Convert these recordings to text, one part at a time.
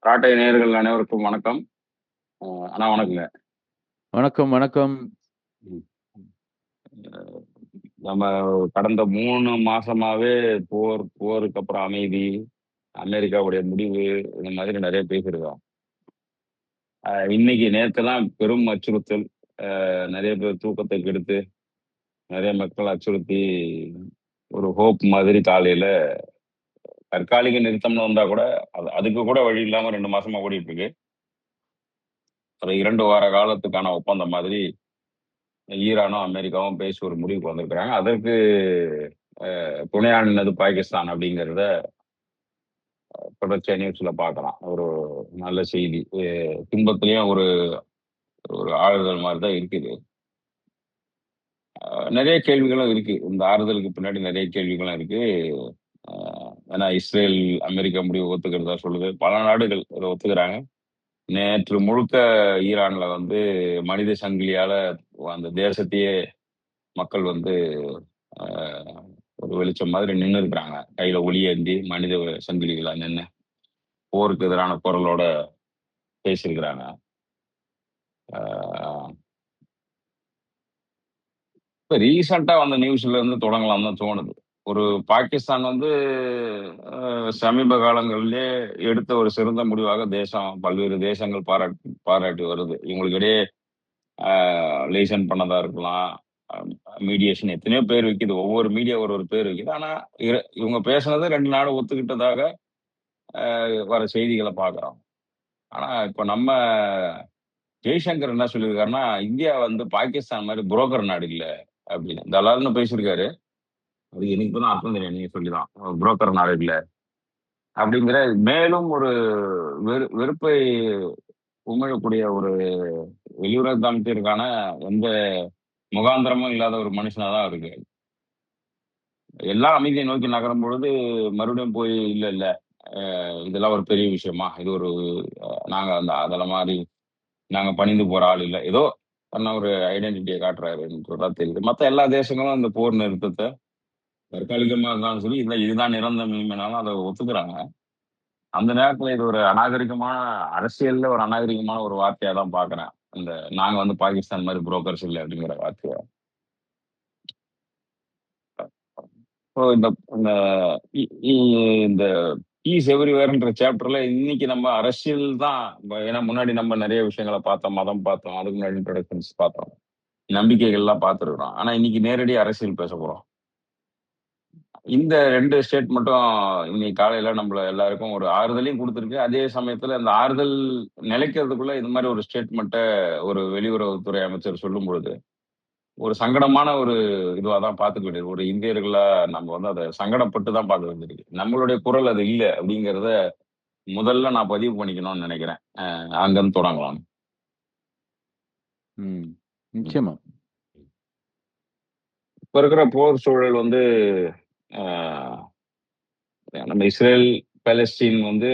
காட்டை நேயர்கள் அனைவருக்கும் வணக்கம். அண்ணா வணக்கங்க. வணக்கம், வணக்கம். ம். நம்ம கடந்த 3 மாசமாவே போருக்கு அப்புறம் அமைதி, அமெரிக்காவுடைய முடிவு, இந்த மாதிரி நெறைய பேசியிருக்கோம். இன்னைக்கு நேத்து தான் பெரும் அச்சுறுத்தல். நெறைய பேர் தூக்கத்த கெடுத்து, நெறைய மக்கள் அச்சுறுத்தி, ஒரு ஹோப் மாதிரி காலையில தற்காலிக நிறுத்தம்னு வந்தா கூட, அதுக்கு கூட வழி இல்லாம 2 மாசமா ஓடிட்டு இருக்கு. அது 2 வார காலத்துக்கான ஒப்பந்தம் மாதிரி ஈரானும், அமெரிக்காவும் பேசி ஒரு முடிவுக்கு வந்திருக்கிறாங்க. அதற்கு துணையா நின்னது பாகிஸ்தான் அப்படிங்கிறத தொடர்ச்சியா நியூஸ்ல பார்க்கலாம். ஒரு நல்ல செய்தி. துன்பத்திலயும் ஒரு ஒரு ஆறுதல் மாதிரி தான் இருக்குது. நிறைய கேள்விகளும் இருக்கு. இந்த ஆறுதலுக்கு பின்னாடி நிறைய கேள்விகளும் இருக்கு. ஏன்னா இஸ்ரேல், அமெரிக்கா முடிவு ஒத்துக்கிறதா சொல்லுது. பல நாடுகள் இதை ஒத்துக்கிறாங்க. நேற்று முழுக்க ஈரான்ல வந்து மனித சங்கிலியால அந்த தேசத்தையே மக்கள் வந்து ஆஹ், ஒரு வெளிச்சம் மாதிரி நின்று இருக்கிறாங்க. கையில ஒளியேந்தி மனித சங்கிலிகளா நின்று போருக்கு எதிரான குரலோட பேசியிருக்கிறாங்க. ஆஹ், இப்ப ரீசெண்டா வந்த நியூஸ்ல இருந்து தொடங்கலாம் தான் தோணுது. ஒரு பாகிஸ்தான் வந்து சமீப காலங்களிலே எடுத்த ஒரு சிறந்த முடிவாக பல்வேறு தேசங்கள் பாராட்டி வருது. இவங்களுக்கு இடையே லேசன் பண்ணதா இருக்கலாம், மீடியேஷன் எத்தனையோ பேர் வைக்குது. ஒவ்வொரு மீடியா ஒரு ஒரு பேர் வைக்குது. ஆனா இவங்க பேசுனது 2 நாடு ஒத்துக்கிட்டதாக வர செய்திகளை பார்க்குறோம். ஆனா இப்ப நம்ம ஜெய்சங்கர் என்ன சொல்லியிருக்காருன்னா, இந்தியா வந்து பாகிஸ்தான் மாதிரி புரோக்கர் நாடு இல்ல அப்படின்னு தலால்னு பேசியிருக்காரு. அது எனக்கு இப்பதான் அர்த்தம் தெரியும், நீங்க சொல்லிதான். புரோக்கர் நாடு இல்ல அப்படிங்கிற மேலும் ஒரு வெறுப்பை உமிழக்கூடிய ஒரு வெளியுறவு அமைச்சருக்கான எந்த முகாந்திரமும் இல்லாத ஒரு மனுஷனாதான் இருக்கு. எல்லா அமைதியை நோக்கி நகரும் பொழுது மறுபடியும் போய் இல்ல இல்ல இதெல்லாம் ஒரு பெரிய விஷயமா, இது ஒரு நாங்க அந்த அதெல்லாம் மாதிரி நாங்க பணிந்து போற ஆள் இல்ல, ஏதோ தன்னை ஒரு ஐடென்டிட்டியை காட்டுறாருன்றதா தெரியுது. மத்த எல்லா தேசங்களும் அந்த போர் நிறுத்தத்தை தற்காலிகமா இருந்தாலும் சரி, இல்ல இதுதான் நிரந்தர மீனாலும் அதை ஒத்துக்கிறாங்க. அந்த நேரத்துல இது ஒரு அநாகரிகமான அரசியல்ல ஒரு அநாகரிகமான ஒரு வார்த்தையா தான் பாக்குறேன். இந்த நாங்க வந்து பாகிஸ்தான் மாதிரி புரோக்கர்ஸ் இல்லை அப்படிங்கிற வார்த்தைய. இப்போ இந்த இந்த இ- இ- இந்த பீஸ் எவ்ரிவேர்ன்ற சாப்டர்ல இன்னைக்கு நம்ம அரசியல் தான். ஏன்னா முன்னாடி நம்ம நிறைய விஷயங்களை பார்த்தோம், மதம் பார்த்தோம், அதுக்கு முன்னாடி இன்ட்ரோடக்ஷன்ஸ் பார்த்தோம், நம்பிக்கைகள்லாம் பார்த்துருக்கோம். ஆனா இன்னைக்கு நேரடி அரசியல் பேச போறோம். இந்த 2 ஸ்டேட் மட்டும் இன்னைக்கு காலையில நம்மள எல்லாருக்கும் ஒரு ஆறுதலையும் கொடுத்துருக்கு. அதே சமயத்துல அந்த ஆறுதல் நிலைக்கிறதுக்குள்ள இது மாதிரி ஒரு ஸ்டேட்மெண்ட்டை ஒரு வெளியுறவுத்துறை அமைச்சர் சொல்லும் பொழுது ஒரு சங்கடமான ஒரு இதுவா தான் பார்த்துக்க வேண்டியது. ஒரு இந்தியர்களா நம்ம வந்து அதை சங்கடப்பட்டு தான் பார்க்க வேண்டியிருக்கு. நம்மளுடைய குரல் அது இல்லை அப்படிங்கிறத முதல்ல நான் பதிவு பண்ணிக்கணும்னு நினைக்கிறேன். அங்கிருந்து தொடங்கலாம். நிச்சயமா. இப்ப இருக்கிற போர் சூழல் வந்து ஆஹ், நம்ம இஸ்ரேல் பாலஸ்தீன் வந்து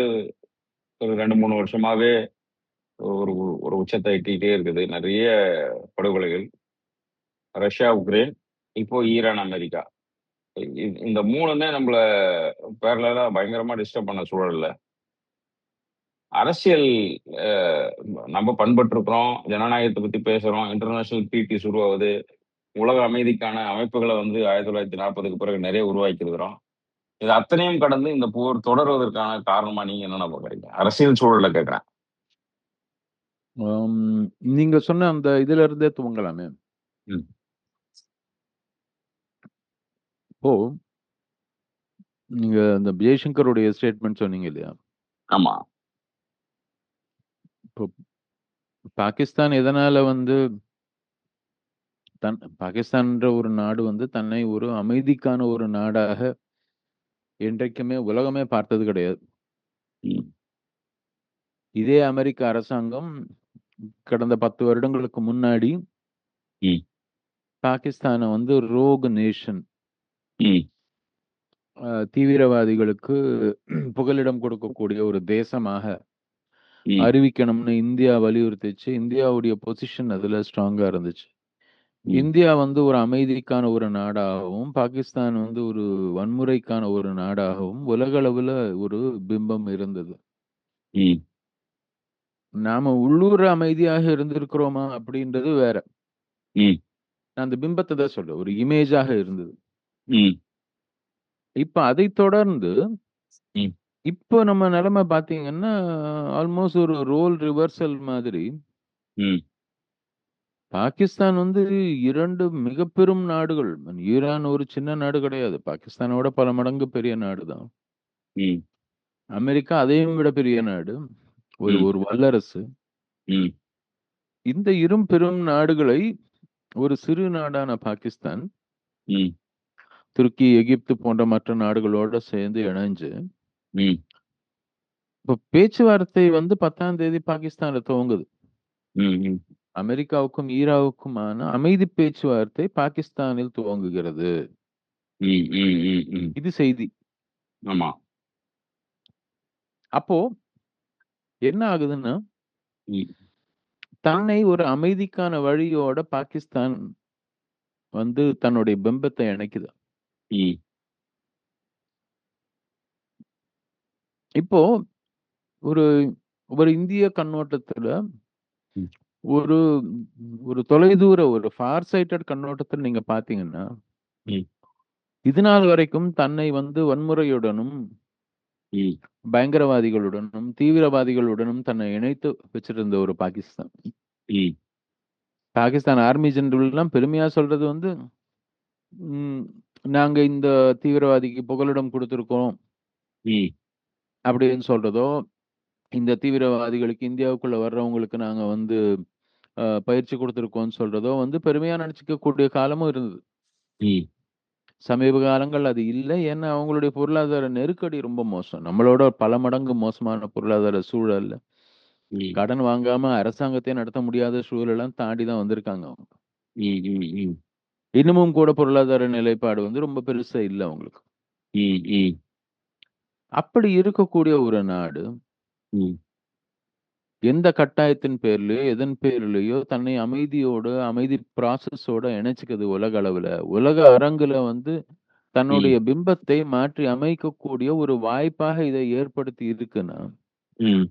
ஒரு 2-3 வருஷமாவே ஒரு ஒரு உச்சத்தை எட்டிக்கிட்டே இருக்குது. நிறைய படுகொலைகள். ரஷ்யா, உக்ரைன், இப்போ ஈரான், அமெரிக்கா. இந்த 3மே நம்மள பேரலா பயங்கரமா டிஸ்டர்ப் பண்ண சூழல்ல அரசியல் அஹ், நம்ம பண்பட்டு இருக்கிறோம், ஜனநாயகத்தை பத்தி பேசுறோம், இன்டர்நேஷனல் ட்ரீட்டிஸ் உருவாகுது, உலக அமைதிக்கான அமைப்புகளை வந்து 1940க்கு பிறகு நிறைய உருவாக்கி இருக்கிறோம். இது அத்தனையும் கடந்து இந்த போர் தொடர்வதற்கான காரணமா நீங்க என்னென்ன பாக்குறீங்க? அரசியல் சூழல்ல கேட்கிறேன். நீங்க சொன்ன அந்த இதுல இருந்தே துவங்கலாமே. ம். இப்போ நீங்க இந்த ஜெய்சங்கருடைய ஸ்டேட்மெண்ட் சொன்னீங்க இல்லையா? ஆமா. இப்போ பாகிஸ்தான் எதனால வந்து பாகிஸ்தான்ற ஒரு நாடு வந்து தன்னை ஒரு அமைதிக்கான ஒரு நாடாக என்றைக்குமே உலகமே பார்த்தது கிடையாது. இதே அமெரிக்க அரசாங்கம் கடந்த 10 வருடங்களுக்கு முன்னாடி பாகிஸ்தானை வந்து ரோக் நேஷன், தீவிரவாதிகளுக்கு புகலிடம் கொடுக்கக்கூடிய ஒரு தேசமாக அறிவிக்கணும்னு இந்தியா வலியுறுத்திச்சு. இந்தியாவுடைய பொசிஷன் அதுல ஸ்ட்ராங்கா இருந்துச்சு. இந்தியா வந்து ஒரு அமைதிக்கான ஒரு நாடாகவும், பாகிஸ்தான் வந்து ஒரு வன்முறைக்கான ஒரு நாடாகவும் உலக அளவுல ஒரு பிம்பம் இருந்தது. நாம உள்ளூர் அமைதியாக இருந்திருக்கிறோமா அப்படின்றது வேற. ம். நான் அந்த பிம்பத்தை தான் சொல்றேன். ஒரு இமேஜாக இருந்தது. ம். இப்ப அதை தொடர்ந்து ம். இப்போ நம்ம நிலைமை பார்த்தீங்கன்னா, ஆல்மோஸ்ட் ஒரு ரோல் ரிவர்சல் மாதிரி. ம். பாகிஸ்தான் வந்து 2 மிக பெரும் நாடுகள். ஈரான் ஒரு சின்ன நாடு கிடையாது. பாகிஸ்தானோட பல மடங்கு பெரிய நாடு தான். ம். அமெரிக்கா அதையும் விட பெரிய நாடு. ஒரு ம். ஒரு வல்லரசு. ம். இந்த இரு பெரும் நாடுகளை ஒரு சிறு நாடான பாகிஸ்தான், ம். துருக்கி, எகிப்து போன்ற மற்ற நாடுகளோட சேர்ந்து இணைஞ்சு, ம். இப்ப பேச்சுவார்த்தை வந்து 10ஆம் தேதி பாகிஸ்தான்ல துவங்குது. ம். ம். அமெரிக்காவுக்கும், ஈராவுக்குமான அமைதி பேச்சுவார்த்தை பாகிஸ்தானில் துவங்குகிறது. ம். ம். ம். ம். இது செய்தி. ஆமா. அப்போ என்ன ஆகுதுன்னா, ம். தன்னை ஒரு அமைதிக்கான வழியோட பாகிஸ்தான் வந்து தன்னுடைய பிம்பத்தை இணைக்குது. ம். இப்போ ஒரு ஒரு இந்திய கண்ணோட்டத்துல ம். ஒரு ஒரு தொலைதூர ஒரு ஃபார் சைட்டட் கண்ணோட்டத்துல நீங்க பார்த்தீங்கன்னா, ம். இதுநாள் வரைக்கும் தன்னை வந்து வன்முறையுடனும், ம். பயங்கரவாதிகளுடனும், தீவிரவாதிகளுடனும் தன்னை இணைத்து வச்சிருந்த ஒரு பாகிஸ்தான். ம். பாகிஸ்தான் ஆர்மி ஜெனரல்லாம் பெருமையா சொல்றது வந்து, ம் நாங்க இந்த தீவிரவாதிக்கு புகலிடம் குடுத்திருக்கோம் ம். அப்படின்னு சொல்றதோ, இந்த தீவிரவாதிகளுக்கு இந்தியாவுக்குள்ள வர்றவங்களுக்கு நாங்க வந்து பயிற்சி குடுத்திருக்கோம்ன்னு சொல்றதோ வந்து பெருமையா நெனச்சுக்கக்கூடிய காலமும் இருந்தது. ம். சமீப காலங்கள்ல அது இல்ல. ஏன்னா, அவங்களுடைய பொருளாதார நெருக்கடி ரொம்ப மோசம். நம்மளோட பல மடங்கு மோசமான பொருளாதார சூழல்ல, ம். கடன் வாங்காம அரசாங்கத்தையே நடத்த முடியாத சூழலெல்லாம் தாண்டி தான் வந்திருக்காங்க அவங்க. ம். ம். ம். இன்னமும் கூட பொருளாதார நிலைப்பாடு வந்து ரொம்ப பெருசா இல்ல அவங்களுக்கு. ம். ம். அப்படி இருக்கக்கூடிய ஒரு நாடு, ம். எந்த கட்டாயத்தின் பேர்லயோ, எதன் பேரிலயோ தன்னை அமைதியோட, அமைதி ப்ராசஸோட இணைச்சுக்குது உலக அளவுல. உலக அரங்குல வந்து ம். தன்னுடைய பிம்பத்தை மாற்றி அமைக்கக்கூடிய ஒரு வாய்ப்பாக இதை ஏற்படுத்தி இருக்குன்னா, ம்.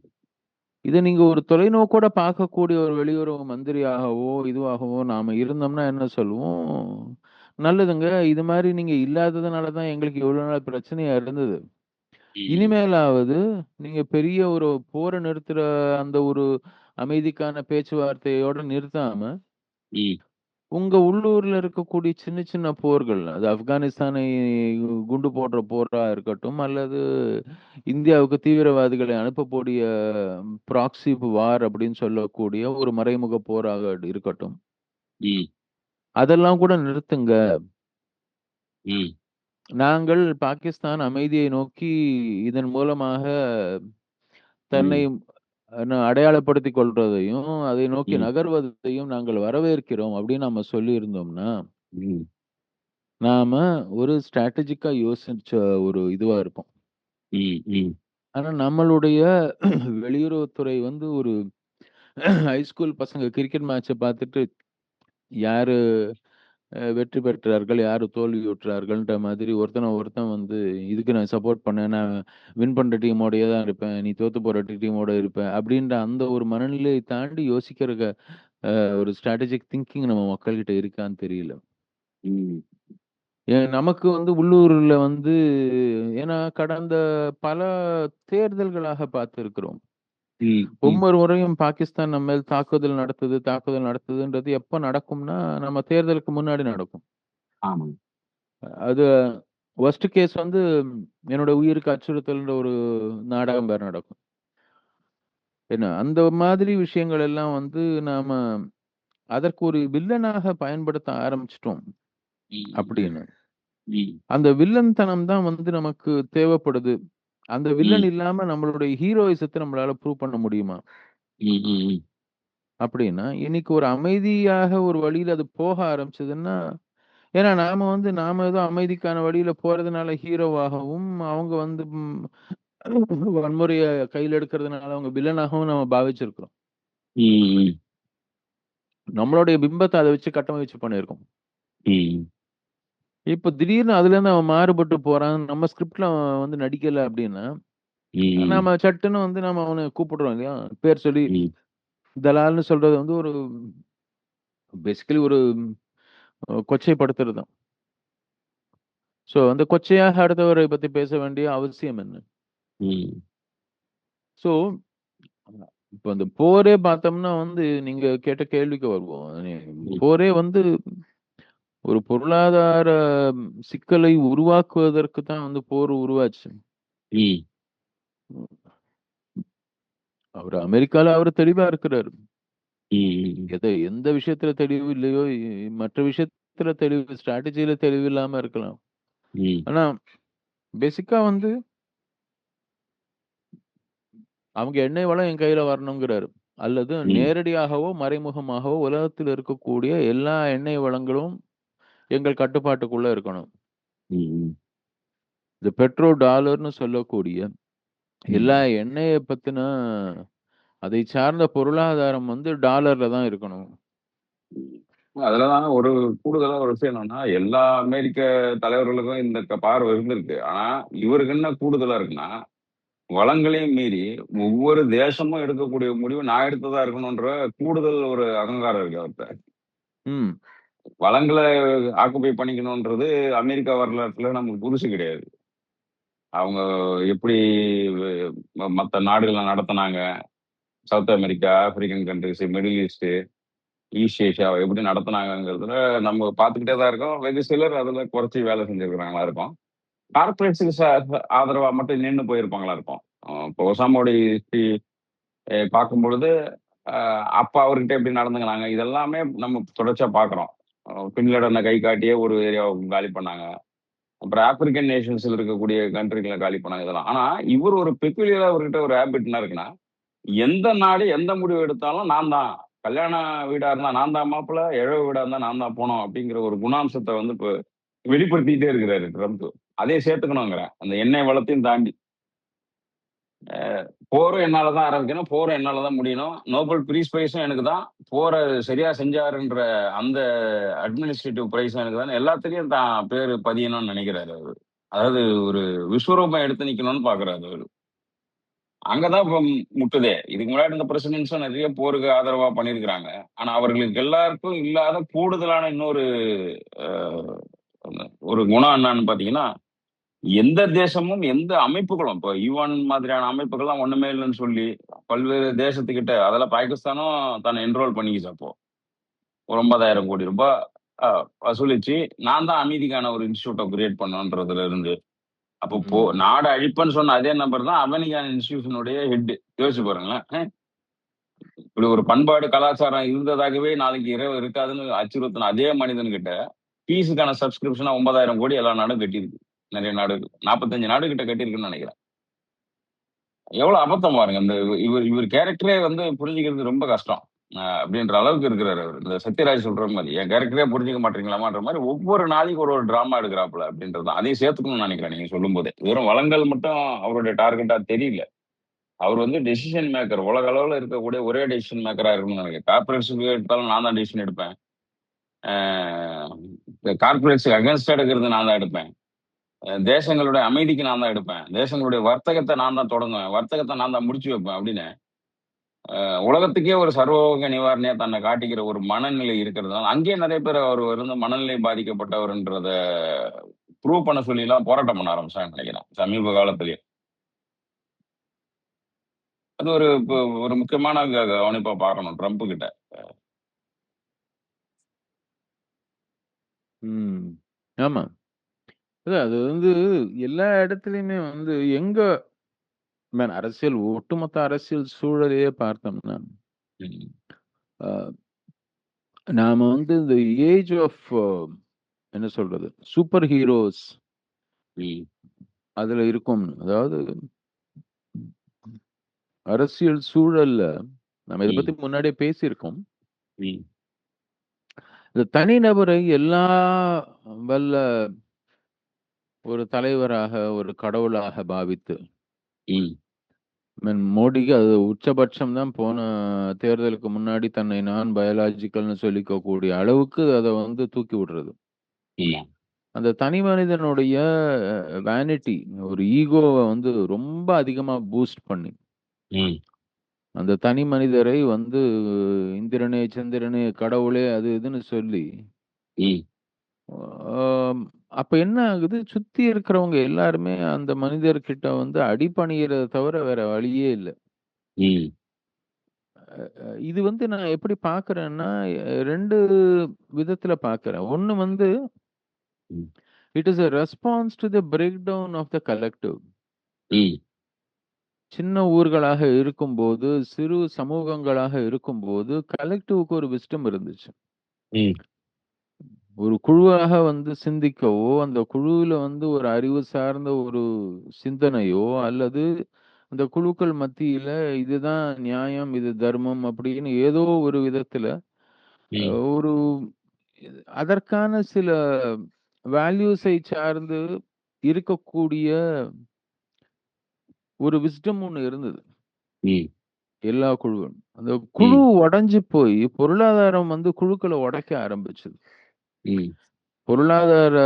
இத நீங்க ஒரு தொலைநோக்கோட பார்க்கக்கூடிய ஒரு வெளியுறவு மந்திரியாகவோ, இதுவாகவோ நாம இருந்தோம்னா என்ன சொல்லுவோம்? நல்லதுங்க. இது மாரி நீங்க இல்லாததுனால தான் எங்களுக்கு இவ்வளவு நாள் பிரச்சனையா இருந்தது. ம். இனிமேலாவது நீங்க பெரிய ஒரு போர நிறுத்துற அந்த ஒரு அமைதிக்கான பேச்சுவார்த்தையோட நிறுத்தாம, ம். உங்க உள்ளூர்ல இருக்கக்கூடிய சின்ன சின்ன போர்கள், அது ஆப்கானிஸ்தானை குண்டு போடுற போரா இருக்கட்டும், அல்லது இந்தியாவுக்கு தீவிரவாதிகளை அனுப்பக்கூடிய ப்ராக்ஸி வார் அப்படின்னு சொல்லக்கூடிய ஒரு மறைமுக போராக இருக்கட்டும். ம். அதெல்லாம் கூட நிறுத்துங்க. ம். நாங்கள் பாகிஸ்தான் அமைதியை நோக்கி இதன் மூலமாக தன்னை ம். அடையாளப்படுத்திக் கொள்றதையும், அதை நோக்கி ம். நகர்வதையும் நாங்கள் வரவேற்கிறோம் அப்படின்னு நம்ம சொல்லியிருந்தோம்னா, ம். நாம ஒரு ஸ்ட்ராட்டஜிக்கா யோசிச்ச ஒரு இதுவா இருப்போம். ம். ம். ஆனா நம்மளுடைய வெளியுறவுத்துறை வந்து ஒரு ஹைஸ்கூல் பசங்க கிரிக்கெட் மேட்ச்ச பார்த்துட்டு யாரு வெற்றி பெற்றார்கள், யாரு தோல்வியுற்றார்கள்ன்ற மாதிரி ஒருத்தன ஒருத்தன் வந்து இதுக்கு நான் சப்போர்ட் பண்ணேன். நான் வின் பண்ற டீமோடயே தான் இருப்பேன். நீ தோத்து போற டீமோட இருப்ப. அப்படின்ற அந்த ஒரு மனநிலையை தாண்டி யோசிக்கிற ஒரு ஸ்ட்ராட்டஜிக் திங்கிங் நம்ம மக்கள்கிட்ட இருக்கான்னு தெரியல. ம். நமக்கு வந்து உள்ளூர்ல வந்து ஏன்னா கடந்த பல தேர்தல்களாக பார்த்திருக்கிறோம். ம். ம். ஒவ்வொரு முறையும் பாகிஸ்தான் நம்ம மேல் தாக்குதல் நடத்துதுன்றது எப்ப நடக்கும்னா, நம்ம தேர்தலுக்கு முன்னாடி நடக்கும். ஆமாங்க. அது வொர்ஸ்ட் கேஸ் வந்து என்னோட உயிருக்கு அச்சுறுத்தல்ன்ற ஒரு நாடகம் வேற நடக்கும். என்ன அந்த மாதிரி விஷயங்கள் எல்லாம் வந்து நாம அதற்கு ஒரு வில்லனாக பயன்படுத்த ஆரம்பிச்சுட்டோம் ம். அப்படின்னு. ம். அந்த வில்லன் தனம் தான் வந்து நமக்கு தேவைப்படுது. அந்த ம். வில்லன் இல்லாம நம்மளுடைய ஹீரோயிசத்த நம்மளால ப்ரூவ் பண்ண முடியுமா? ம். ம். அப்படின்னா, இன்னைக்கு ஒரு அமைதியாக ஒரு வழியில அது போக ஆரம்பிச்சதுன்னா, ஏன்னா நாம ஏதோ அமைதிக்கான வழியில போறதுனால ஹீரோவாகவும், அவங்க வந்து வன்முறைய கையில எடுக்கிறதுனால அவங்க வில்லனாகவும் நம்ம பாவிச்சிருக்கிறோம். ம். நம்மளுடைய பிம்பத்த அத வச்சு கட்டமைச்சு பண்ணியிருக்கோம். ம். இப்ப திடீர்னு அதுலேருந்து அவன் மாறுபட்டு போறான். நம்ம ஸ்கிரிப்ட்ல அவன் வந்து நடிக்கல அப்டின்னா, ம். நாம சட்டுன்னு வந்து நாம அவனை கூப்பிடுறோம் இல்லையா? பேர் சொல்லி ம். தலால்னு சொல்றது வந்து ஒரு பேசிக்கலி ஒரு கொச்சைப்படுத்துறது தான். ஸோ அந்த கொச்சையாக அடுத்தவரை பத்தி பேச வேண்டிய அவசியம் என்ன? ம். ஸோ இப்ப அந்த போரே பார்த்தோம்னா வந்து நீங்க கேட்ட கேள்விக்கு வருவோம். ம். போரே வந்து ஒரு பொருளாதார சிக்கலை உருவாக்குவதற்கு தான் வந்து போர் உருவாச்சு. ம். அமெரிக்கால அவரு தெளிவா இருக்கிறாரு. ம். எந்த விஷயத்துல தெளிவு இல்லையோ, மற்ற விஷயத்துல தெளிவு ஸ்ட்ராட்டஜில தெளிவு இல்லாம இருக்கலாம். ம். ஆனா பேசிக்கா வந்து அவங்க எண்ணெய் வளம் என் கையில வரணுங்கிறாரு. அல்லது ம். நேரடியாகவோ, மறைமுகமாகவோ உலகத்தில் இருக்கக்கூடிய எல்லா எண்ணெய் வளங்களும் எங்கள் கட்டுப்பாட்டுக்குள்ள இருக்கணும். ம். இந்த பெட்ரோ டாலர்ன்னு சொல்லக்கூடிய ம். எல்லா எண்ணெய பத்தின அதை சார்ந்த பொருளாதாரம் வந்து டாலர்ல தான் இருக்கணும். அதுலதான் ஒரு கூடுதலா ஒரு விஷயம் என்னன்னா, எல்லா அமெரிக்க தலைவர்களுக்கும் இந்த பார்வை இருந்திருக்கு. ஆனா, இவருக்கு என்ன கூடுதலா இருக்குன்னா, வளங்களையும் மீறி ஒவ்வொரு தேசமும் எடுக்கக்கூடிய முடிவு நான் எடுத்ததா இருக்கணுன்ற கூடுதல் ஒரு அகங்காரம் இருக்கு அவர்ட்ட. ம். வளங்கள ஆக்குபை பண்ணிக்கணுன்றது அமெரிக்கா வரலாற்றுல நமக்கு புதுசு கிடையாது. அவங்க எப்படி மத்த நாடுகள நடத்துனாங்க. South America, African countries, Middle East, East ஏஷியாவ எப்படி நடத்துனாங்கங்கிறதுல நம்ம பார்த்துக்கிட்டே தான் இருக்கோம். வெகு சிலர் அதுல குறைச்சு வேலை செஞ்சிருக்கிறாங்களா இருக்கும். கார்ப்பரேட்ஸுக்கு ஆதரவா மட்டும் நின்னு போயிருப்பாங்களா இருக்கும். இப்போ ஒசாமாவுடைய ஹிஸ்டரி பார்க்கும்பொழுது, அப்ப அவர்கிட்ட எப்படி நடந்துக்கினாங்க, இதெல்லாமே நம்ம தொடர்ச்சியா பார்க்குறோம். பின் லேடன கை காட்டியே ஒரு ஏரியாவ காலி பண்ணாங்க. அப்புறம் ஆப்பிரிக்கன் நேஷன்ஸ்ல இருக்கக்கூடிய கண்ட்ரிகள காலி பண்ணாங்க இதெல்லாம். ஆனா, இவர் ஒரு பெக்குலியரா அவர்கிட்ட ஒரு ஹேபிட் என்ன இருக்குன்னா, எந்த நாடு எந்த முடிவு எடுத்தாலும் நான் தான். கல்யாண வீடா இருந்தா நான் தான் மாப்பிள, இழவு வீடா இருந்தா நான் தான் போணும் அப்படிங்கிற ஒரு குணாம்சத்த வந்து இப்ப வெளிப்படுத்திக்கிட்டே இருக்கிறாரு ட்ரம்ப். அதையும் சேர்த்துக்கணுங்கிறேன். அந்த எண்ணெய் வளத்தையும் தாண்டி. போரும் என்னால தான் ஆரம்பிக்கணும், போரும் என்னால தான் முடியணும். நோபல் பீஸ் பிரைஸும் எனக்கு தான். போர சரியா செஞ்சாருன்ற அந்த அட்மினிஸ்ட்ரேட்டிவ் பிரைஸும் எனக்கு தான். எல்லாத்துலயும் தான் பேரு பதியணும்னு நினைக்கிறாரு அவரு. அதாவது ஒரு விஸ்வரூபம் எடுத்து நிக்கணும்னு பார்க்குறாரு அவரு. அங்க தான் இப்ப முட்டுதே. இதுக்கு முன்னாடி இருந்த பிரசிடென்ட்ஸும் நெறைய போருக்கு ஆதரவா பண்ணியிருக்கிறாங்க. ஆனா அவர்களுக்கு எல்லாருக்கும் இல்லாத கூடுதலான இன்னொரு அ ஒரு குணம் என்னன்னு பார்த்தீங்கன்னா, எந்த தேசமும், எந்த அமைப்புகளும் இப்போ யுஎன் மாதிரியான அமைப்புகள்லாம் ஒண்ணுமே இல்லன்னு சொல்லி, பல்வேறு தேசத்துக்கிட்ட அதுல பாகிஸ்தானும் தன்னை என்ரோல் பண்ணிக்கிச்சு அப்போ. ஒரு ரூ. 90,000 கோடி அ வசூலிச்சு, நான் தான் அமைதிக்கான ஒரு இன்ஸ்டிடியூட்ட கிரியேட் பண்ணணுன்றதுல இருந்து, அப்போ ம். நாட அழிப்பேன்னு சொன்ன அதே நபர் தான் அமெரிக்கன் இன்ஸ்டிடியூஷனுடைய ஹெட். யோசிச்சு பாருங்களேன். இப்படி ஒரு பண்பாடு, கலாச்சாரம் இருந்ததாகவே நாளைக்கு இரவு இருக்காதுன்னு அச்சுறுத்தின அதே மனிதன்கிட்ட, பீஸுக்கான சப்ஸ்கிரிப்ஷனா 9,000 கோடி எல்லா நாடும் கட்டியிருக்கு. நெறைய நாடுகள். 45 நாடு கிட்ட கட்டியிருக்குன்னு நெனைக்கிறேன். எவ்வளவு அபத்தம் பாருங்க. இந்த இவர் இவர் கேரக்டரே வந்து புரிஞ்சுக்கிறது ரொம்ப கஷ்டம். அப்படின்ற அளவுக்கு இருக்கிறாரு அவரு. இந்த சத்யராஜ் சொல்ற மாரி, என் கேரக்டரே புரிஞ்சுக்க மாட்டீங்களாமான்ற மாரி ஒவ்வொரு நாளைக்கு ஒரு டிராமா எடுக்குறாப்புல அப்படின்றது தான். அதையும் சேர்த்துக்கணும்னு நெனைக்கிறேன் நீங்க சொல்லும்போதே. வெறும் வளங்கள் மட்டும் அவருடைய டார்கெட்டா தெரியல. அவர் வந்து டெசிஷன் மேக்கர். உலக அளவுல இருக்கக்கூடிய ஒரே டெசிஷன் மேக்கரா இருக்கணும்னு நெனைக்கிறேன். கார்ப்பரேட்ஸ்க்கு எடுத்தாலும் நான் தான் டெசிஷன் எடுப்பேன். ஆ கார்ப்பரேட்ஸ்க்கு அகைன்ஸ்டா எடுக்கிறது நான் தான் எடுப்பேன். தேசங்களுடைய அமைதிக்கு நான் தான் எடுப்பேன். தேசங்களுடைய வர்த்தகத்த நான் தான் தொடங்குவேன். வர்த்தகத்த நான் தான் முடிச்சு வைப்பேன் அப்படின்னு உலகத்துக்கே ஒரு சர்வரோக நிவாரணியா தன்னை காட்டிக்கிற ஒரு மனநிலை இருக்கிறதுனால, அங்கேயே நெறைய பேர் அவர் வந்து மனநிலை பாதிக்கப்பட்டவர்ன்றத ப்ரூவ் பண்ண சொல்லிலாம் போராட்டம் பண்ண ஆரம்பிச்சாங்கன்னு நெனைக்கிறேன். சமீப காலத்திலேயே. அது ஒரு ஒரு முக்கியமான கவனிப்பா பார்க்கணும் ட்ரம்ப் கிட்ட. ம். ஆமா. அதான் அது வந்து எல்லா இடத்துலயுமே வந்து எங்க ஒட்டுமொத்த அரசியல் சூழலையே பார்த்தோம்னா, ம். அ நாம வந்து இந்த ஏஜ் ஆஃப் என்ன சொல்றது? சூப்பர் ஹீரோஸ் ம். அதுல இருக்கோம். அதாவது அரசியல் சூழல்ல நம்ம இத ம். பத்தி முன்னாடியே பேசியிருக்கோம். ம். இந்த தனிநபரை எல்லா வல்ல ஒரு தலைவராக, ஒரு கடவுளாக பாவித்து, ம். மோடிக்கு அது உச்சபட்சம் தான் போன தேர்தலுக்கு முன்னாடி தன்னை நான் பயாலாஜிக்கல்னு சொல்லிக்கக்கூடிய அளவுக்கு அத வந்து தூக்கி விடுறது. ஆமா. அந்த தனி மனிதனுடைய வேனிட்டி, ஒரு ஈகோவ வந்து ரொம்ப அதிகமா பூஸ்ட் பண்ணி, ம். அந்த தனி மனிதரை வந்து இந்திரனே, சந்திரனே, கடவுளே அது இதுன்னு சொல்லி, ம். ஆம், அப்ப என்ன ஆகுது? சுத்தி இருக்கிறவங்க எல்லாருமே அந்த மனிதர்கிட்ட வந்து அடிபணியிறத தவிர வேற வழியே இல்ல. ம். இது வந்து நான் எப்படி பார்க்குறேன்னா, 2 விதத்துல பார்க்குறேன். ஒண்ணு வந்து, ம். It is a response to the breakdown of the collective. ம். சின்ன ஊர்களாக இருக்கும்போது, சிறு சமூகங்களாக இருக்கும்போது, கலெக்டிவ்‌க்கு ஒரு விஸ்டம் இருந்துச்சு. ம். ஒரு குழுவாக வந்து சிந்திக்கவோ, அந்த குழுவுல வந்து ஒரு அறிவு சார்ந்த ஒரு சிந்தனையோ, அல்லது அந்த குழுக்கள் மத்தியில இதுதான் நியாயம், இது தர்மம் அப்படின்னு ஏதோ ஒரு விதத்துல ம். ஒரு அதற்கான சில வேல்யூஸை சார்ந்து இருக்கக்கூடிய ஒரு விஸ்டம் ஒண்ணு இருந்தது. ம். எல்லா குழுவும். அந்த குழு ம். உடைஞ்சு போய் பொருளாதாரம் வந்து குழுக்கள உடைக்க ஆரம்பிச்சது. ம். பொருளாதார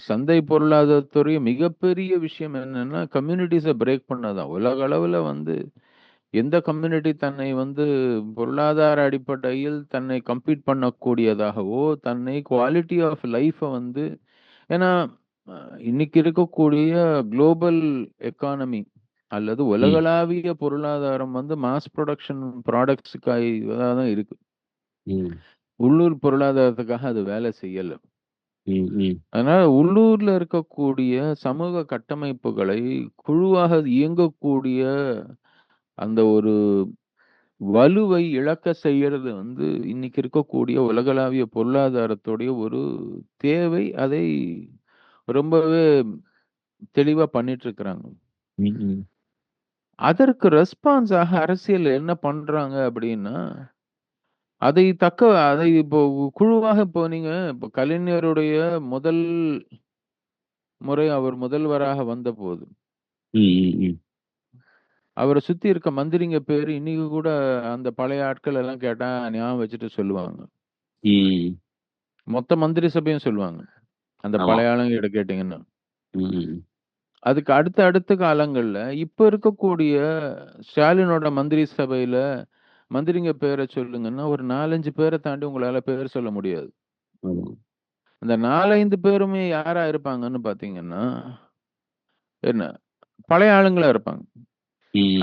சந்தை பொருளாதாரத்துடைய மிகப்பெரிய விஷயம் என்னன்னா, கம்யூனிட்டீஸ பிரேக் பண்ணதுதான். உலக அளவுல வந்து எந்த கம்யூனிட்டி தன்னை வந்து பொருளாதார அடிப்படையில் தன்னை கம்பீட் பண்ணக்கூடியதாகவோ, தன்னை குவாலிட்டி ஆஃப் லைஃப்ப வந்து ஏன்னா, அ இன்னைக்கு இருக்கக்கூடிய குளோபல் எக்கானமி அல்லது ம். உலகளாவிய பொருளாதாரம் வந்து மாஸ் புரொடக்ஷன் ப்ராடக்ட்ஸ்‌க்காய் தான் இருக்கு. ம். உள்ளூர் பொருளாதாரத்துக்காக அது வேலை செய்யல. ம். ம். அதனால உள்ளூர்ல இருக்கக்கூடிய சமூக கட்டமைப்புகளை குழுவாக இயங்கக்கூடிய அந்த ஒரு வலுவை இழக்க செய்யறது வந்து இன்னைக்கு இருக்கக்கூடிய உலகளாவிய பொருளாதாரத்துடைய ஒரு தேவை. அதை ரொம்பவே தெளிவா பண்ணிட்டு இருக்கிறாங்க. ம். ம். அதற்கு ரெஸ்பான்ஸாக அரசியல் என்ன பண்றாங்க அப்படின்னா, அதை இப்போ குழுவாக இப்போ நீங்க இப்போ கலைஞருடைய முதல் முறை அவர் முதல்வராக வந்தபோது, ம். ம். அவர சுத்தி இருக்க மந்திரிங்க பேரு இன்னைக்கு கூட அந்த பழைய ஆட்கள் எல்லாம் கேட்டா ஞாபகம் வச்சுட்டு சொல்லுவாங்க. ம். மொத்த மந்திரி சபையும் சொல்லுவாங்க. அந்த ஆமா. பழைய ஆளுங்ககிட்ட கேட்டீங்கன்னா. ம். அதுக்கு அடுத்த அடுத்த காலங்கள்ல இப்ப இருக்கக்கூடிய ஸ்டாலினோட மந்திரி சபையில மந்திரிங்க பேர சொல்லுங்கன்னா, ஒரு 4, 5 பேர தாண்டி உங்களால பேர் சொல்ல முடியாது. ஆமா. அந்த 4, 5 பேருமே யாரா இருப்பாங்கன்னு பார்த்தீங்கன்னா, என்ன பழைய ஆளுங்களா இருப்பாங்க.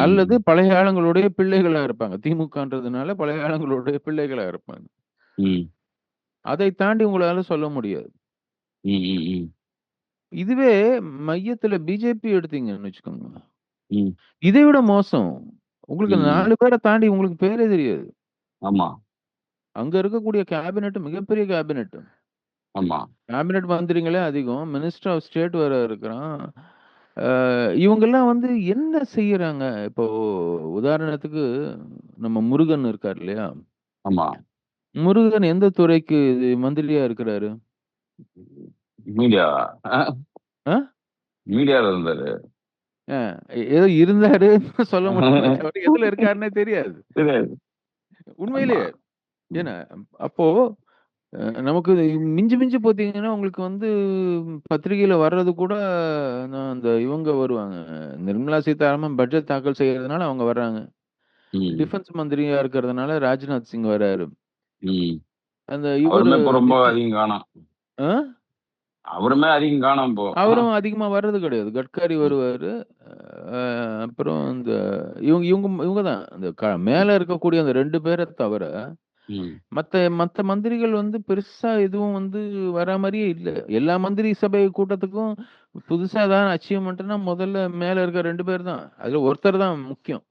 அல்லது ம். பழைய ஆளுங்களுடைய பிள்ளைகளா இருப்பாங்க. திமுகன்றதுனால பழைய ஆளுங்களுடைய பிள்ளைகளா இருப்பாங்க. ம். அதை தாண்டி உங்களால சொல்ல முடியாது. ம். ம். இதுவே மையத்துல பிஜேபி எடுத்தீங்கன்னு வச்சுக்கோங்க. ம். இதை விட மோசம். உங்களுக்கு ம். 4 பேர தாண்டி உங்களுக்கு பேரே தெரியாது. ஆமா. அங்க இருக்கக்கூடிய கேபினெட் மிகப்பெரிய கேபினெட். ஆமா. கேபினெட் மந்திரிங்களே அதிகம். மினிஸ்டர் ஆஃப் ஸ்டேட் வேற இருக்கிறான். அ இவங்கலாம் வந்து என்ன செய்யறாங்க? இப்போ உதாரணத்துக்கு நம்ம முருகன் இருக்கார் இல்லையா? ஆமா. முருகன் எந்த துறைக்கு மந்திரியா இருக்கிறாரு? மீடியா அ ஆ? மீடியால இருந்தாரு. அ ஏதோ இருந்தாருன்னு சொல்ல முடியுமே தவிர, எதுல இருக்காருன்னே தெரியாது. தெரியாது. ஆமா. உண்மையிலேயே. ம். ஏன்னா, அப்போ நமக்கு மிஞ்சி மிஞ்சி பார்த்தீங்கன்னா, உங்களுக்கு வந்து பத்திரிகையில வர்றது கூட நான் அந்த இவங்க வருவாங்க. நிர்மலா சீதாராமன் பட்ஜெட் தாக்கல் செய்யறதுனால அவங்க வர்றாங்க. ம். டிஃபென்ஸ் மந்திரியா இருக்கிறதுனால ராஜ்நாத் சிங் வராரு. ம். அந்த இவரு அவருமே இப்ப ரொம்ப அதிகம் காணோம். ஆ? அவருமே அதிகம் காணோம் இப்போ. அவரும் அதிகமா வர்றது கிடையாது. கட்காரி ம். வருவாரு. அ அப்புறம் இந்த இவங்க இவங்க இவங்க தான். அந்த ம். மேல இருக்கக்கூடிய அந்த 2 பேர தவிர, ம். மத்த மத்த மந்திரிகள் வந்து பெருசா எதுவும் வந்து வரா மாரியே இல்ல. எல்லா மந்திரி சபை கூட்டத்துக்கும் புதுசா ஏதாவது அச்சீவ்மென்ட்ன்னா முதல்ல மேல இருக்க 2 பேர் தான். அதுல ஒருத்தர் தான் முக்கியம்.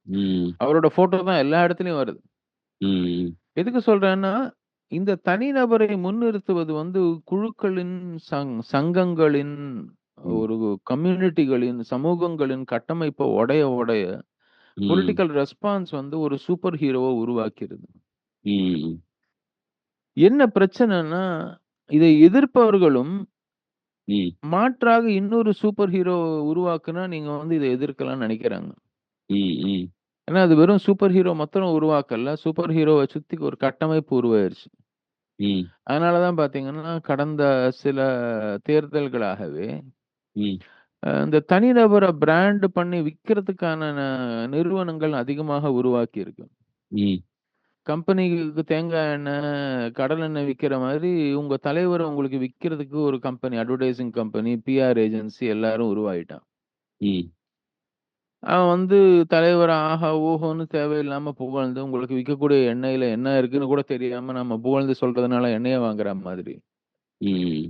ம். அவரோட ஃபோட்டோ தான் எல்லா இடத்துலயும் வருது. ம். எதுக்கு சொல்றேன்னா, இந்த தனிநபரை முன்னிறுத்துவது வந்து குழுக்களின், சங்கங்களின், ம். ஒரு கம்யூனிட்டிகளின், சமூகங்களின் கட்டமைப்ப உடைய உடைய ம். பொலிட்டிக்கல் ரெஸ்பான்ஸ் வந்து ஒரு சூப்பர் ஹீரோவ உருவாக்கிருது. ம். என்ன பிரச்சனைன்னா, இதை எதிர்ப்பவர்களும் ம். மாற்றாக இன்னொரு சூப்பர் ஹீரோ உருவாக்குனா, நீங்க வந்து இத எதிர்க்கலாம்னு நெனைக்கிறாங்க. ம். ம். ஏன்னா, அது வெறும் சூப்பர் ஹீரோ மாத்திரம் உருவாக்கல. சூப்பர் ஹீரோவ சுத்தி ஒரு கட்டமைப்பு உருவாயிருச்சு. ம். அதனாலதான் பாத்தீங்கன்னா, கடந்த சில தேர்தல்களாகவே ம். இந்த தனிநபர பிராண்ட் பண்ணி விக்கிறதுக்கான நிறுவனங்கள் அதிகமாக உருவாக்கி இருக்கு. ம். கம்பெனிகளுக்கு தேங்காய் எண்ணெய், கடல் எண்ணெய் விக்கிற மாதிரி, உங்க தலைவர உங்களுக்கு விக்கிறதுக்கு ஒரு company, advertising company, PR agency எல்லாரும் உருவாயிட்டான். ம். அவன் வந்து தலைவர ஆஹா, ஓஹோன்னு தேவையில்லாம புகழ்ந்து, உங்களுக்கு விக்கக்கூடிய எண்ணெயில என்ன இருக்குன்னு கூட தெரியாம நம்ம புகழ்ந்து சொல்றதுனால எண்ணெய வாங்குற மாதிரி. ம்.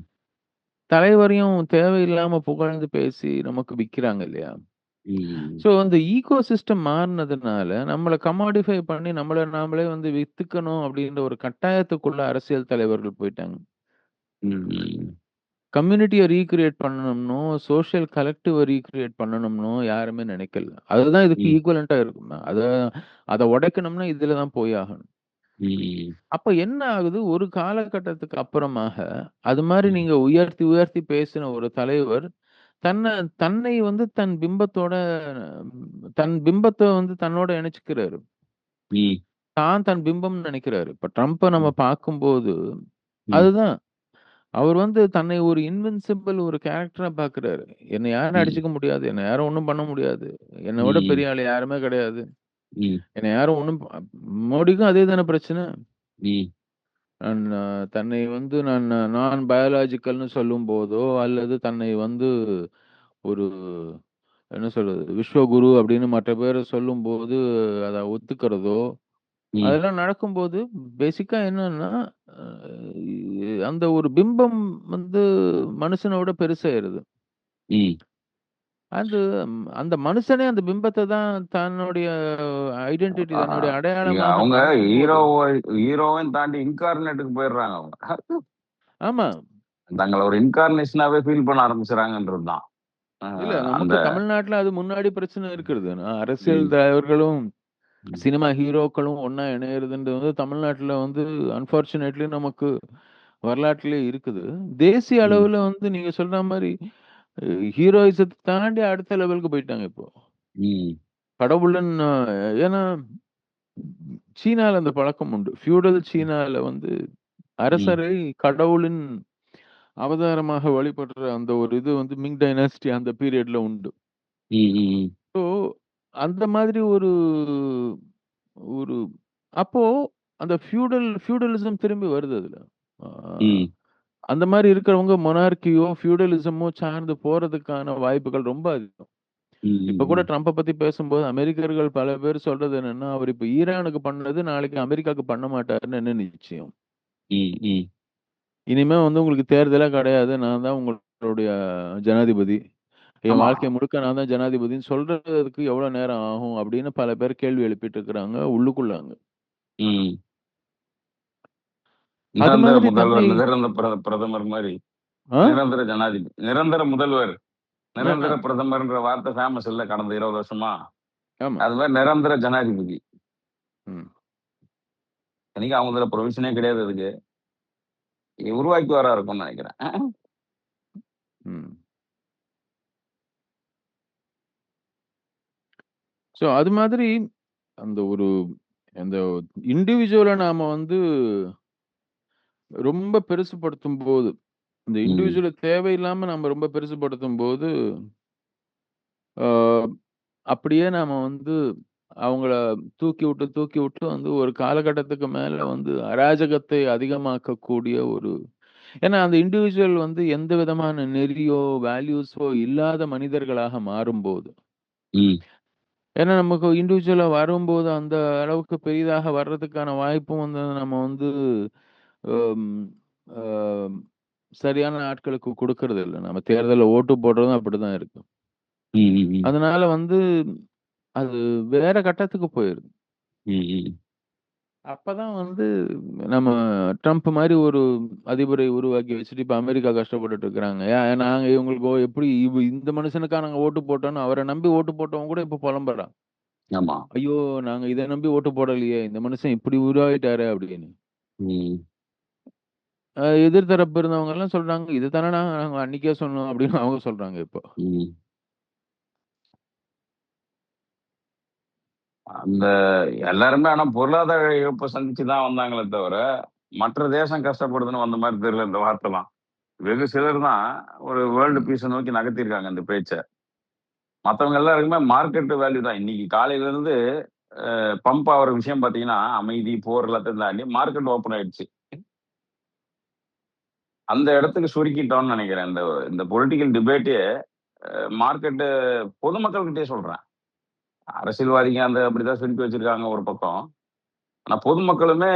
தலைவரையும் தேவையில்லாம புகழ்ந்து பேசி நமக்கு விக்கிறாங்க இல்லையா? ம். ஸோ அந்த ஈகோ சிஸ்டம் மாறுனதுனால, நம்மள கமாடிஃபை பண்ணி நம்மள நாமளே வந்து வித்துக்கணும் அப்படின்ற ஒரு கட்டாயத்துக்குள்ள அரசியல் தலைவர்கள் போயிட்டாங்க. ம். கம்யூனிட்டிய ரீகிரியேட் பண்ணணும்னோ, சோசியல் கலெக்டிவ ரீகிரியேட் பண்ணணும்னோ யாருமே நினைக்கல. அதுதான் இதுக்கு ம். ஈக்குவலன்ட்டா இருக்கும். அத உடைக்கணும்னா இதுல தான் போய் ஆகணும். ம். அப்ப என்ன ஆகுது, ஒரு காலகட்டத்துக்கு அப்புறமாக, அது மாரி ம். நீங்க உயர்த்தி உயர்த்தி பேசின ஒரு தலைவர், தன்னை வந்து தன் பிம்பத்த வந்து தன்னோட இணைச்சுக்கிறாரு. ம். தன் பிம்பம்னு நெனைக்கிறாரு. இப்ப ட்ரம்ப நம்ம ம். பார்க்கும்போது, ம். அதுதான். அவர் வந்து தன்னை ஒரு இன்வின்சிபிள் ஒரு கேரக்டரா பார்க்குறாரு. என்ன யாரும் ம். அடிச்சுக்க முடியாது. என்ன யாரும் ஒண்ணும் பண்ண முடியாது. என்ன விட ம். பெரிய ஆள் யாருமே கிடையாது. ம். என்ன யாரும் ஒண்ணும் மோடிக்கும் அதே தானே பிரச்சனை. ம். நான் தன்னை வந்து நான் பயாலாஜிக்கல்னு சொல்லும்போதோ, அல்லது தன்னை வந்து ஒரு என்ன சொல்றது? விஸ்வகுரு அப்படின்னு மற்ற பேர் சொல்லும்போது, அத ஒத்துக்கிறதோ, ம். அதெல்லாம் நடக்கும்போது பேசிக்கா என்னன்னா, அ அந்த ஒரு பிம்பம் வந்து மனுஷன விட பெருசாயிருது. ம். அது அந்த மனுஷனே அந்த பிம்பத்த தான் தன்னுடைய ஐடென்டிட்டி, ஆ. தன்னுடைய இங்க அடையாளமாக அவங்க பார்க்கும்போது ஹீரோவையும் தாண்டி இன்கார்னேட்டுக்கு போயிடுறாங்க அவங்க. ஆமா. தங்கள ஒரு இன்கார்னேஷனாவே ஃபீல் பண்ண ஆரம்பிச்சுறாங்கன்றதுதான். அ இல்ல அந்த நமக்கு தமிழ்நாட்டுல அது முன்னாடி பிரச்சனை இருக்கிறது. அரசியல் ம். தலைவர்களும், ம். சினிமா ஹீரோக்களும் ஒண்ணா இணையறதுன்றது வந்து தமிழ்நாட்டுல வந்து அன்பார்ச்சுனேட்லி நமக்கு வரலாற்றிலே இருக்குது. தேசிய ம். அளவுல வந்து நீங்க சொல்ற மாரி ஹீரோயிசத்த தாண்டி அடுத்த லெவலுக்கு போயிட்டாங்க இப்போ. ம். கடவுளுன் ஏன்னா சீனால அந்த பழக்கம் உண்டு. ஃபியூடல் சீனால வந்து ம். அரசரை கடவுளின் அவதாரமாக வழிபடுற அந்த ஒரு இது வந்து மிங் டைனாஸ்டி அந்த பீரியட்ல உண்டு. ம். ம். ஸோ அந்த மாதிரி ஒரு ஒரு அப்போ அந்த ஃபியூடலிசம் திரும்பி வருது அதுல. ஆ ம். அந்த மாரி இருக்கிறவங்க மொனார்க்கியோ, ஃபியூடலிசமோ சார்ந்து போறதுக்கான வாய்ப்புகள் ரொம்ப அதிகம். இப்ப கூட ம். ட்ரம்ப பத்தி பேசும்போது அமெரிக்கர்கள் பல பேர் சொல்றது என்னன்னா, அவர் இப்ப ஈரானுக்கு பண்ணது நாளைக்கு அமெரிக்காவுக்கு பண்ண மாட்டாருன்னு என்ன நிச்சயம்? ம். ம். இனிமே வந்து உங்களுக்கு தேர்தலே கிடையாது. நான் தான் உங்களுடைய ஜனாதிபதி. என் ஆமா. வாழ்க்கை முழுக்க நான் தான் ஜனாதிபதின்னு சொல்றதுக்கு எவ்வளோ நேரம் ஆகும்? அப்படின்னு பல பேர் கேள்வி எழுப்பிட்டு இருக்கிறாங்க உள்ளுக்குள்ள அங்க. ம். அது நிரந்தர மாதிரி தன்னை முதல்வர், நிரந்தர பிரதமர் மாரி. ஆ? நிரந்தர ஜனாதிபதி, நிரந்தர முதல்வர், ஆ. நிரந்தர பிரதமர்ன்ற வார்த்தை ஃபேமஸ் இல்ல கடந்த 20 வருஷமா. ஆமா. அது மாரி நிரந்தர ஜனாதிபதி. ம். இத்தனைக்கும் அவங்க இதுல ப்ரொவிஷனே கிடையாது அதுக்கு. உருவாக்கி இருக்கும்னு நெனைக்கிறேன். ம். ஸோ அது மாதிரி அந்த ஒரு அந்த இண்டிவிஜுவல நாம வந்து ரொம்ப பெருசுபடுத்தும்போது, இந்த ம். இண்டிவிஜுவல தேவையில்லாம நம்ம ரொம்ப பெருசுபடுத்தும்போது, ஆ அப்படியே நாம வந்து அவங்கள தூக்கி விட்டு வந்து ஒரு காலகட்டத்துக்கு மேல வந்து அராஜகத்தை அதிகமாக்கக்கூடிய ஒரு ஏன்னா அந்த இண்டிவிஜுவல் வந்து எந்த விதமான நெறியோ, வேல்யூஸோ இல்லாத மனிதர்களாக மாறும்போது, ம். ஏன்னா நமக்கு இண்டிவிஜுவலா வரும்போது அந்த அளவுக்கு பெரிதாக வர்றதுக்கான வாய்ப்பும் வந்து நம்ம வந்து அம், அ சரியான ஆட்களுக்கு குடுக்கறதில்ல. நம்ம தேர்தல்ல ஓட்டு போடுறதும் அப்படிதான் இருக்கு. ம். ம். ம். அதனால வந்து அது வேற கட்டத்துக்கு போயிருது. ம். ம். அப்பதான் வந்து நம்ம ட்ரம்ப் மாரி ஒரு அதிபரை உருவாக்கி வச்சுட்டு, இப்ப அமெரிக்கா கஷ்டப்பட்டுட்டு இருக்கிறாங்க. நாங்க இவங்களுக்கு எப்படி இந்த மனுஷனுக்கா நாங்க ஓட்டு போட்டோம்ன்னு அவர நம்பி ஓட்டு போட்டவன் கூட இப்ப புலம்புறான். ஆமா. ஐயோ! நாங்க இத நம்பி ஓட்டு போடலையே! இந்த மனுஷன் இப்படி உருவாயிட்டாரே அப்படின்னு. ம். எதிர் தரப்பு இருந்தவங்கலாம் சொல்றாங்க, "இது தானடா நாங்க அன்னைக்கே சொன்னோம்" அப்படின்னு அவங்க சொல்றாங்க இப்போ. ம். அந்த எல்லாருமே ஆனா பொருளாதார இழப்ப சந்திச்சு தான் வந்தாங்களே தவிர, மற்ற தேசம் கஷ்டப்படுதுன்னு வந்த மாதிரி தெரியல இந்த வார்த்தைலாம். வெகு சிலர் தான் ஒரு வேர்ல்டு ம். பீஸை நோக்கி நகர்த்திருக்காங்க இந்த பேச்சை. மற்றவங்க எல்லாருக்குமே மார்க்கெட் வேல்யூ தான். இன்னைக்கு காலையில இருந்து பம்ப் ஆகிற விஷயம் பார்த்தீங்கன்னா, அமைதி, போர் எல்லாத்தையும் தாண்டி மார்க்கெட் ஓப்பன் ஆயிடுச்சு. அந்த இடத்துக்கு சுருக்கிட்டோம்னு நினைக்கிறேன். இந்த இந்த பொலிட்டிக்கல் டிபேட்டே மார்க்கெட்டு பொதுமக்கள்கிட்டயே சொல்றேன். அரசியல்வாதிங்க அந்த அப்படிதான் சுருக்கி வச்சிருக்காங்க ஒரு பக்கம். ஆனா பொதுமக்களுமே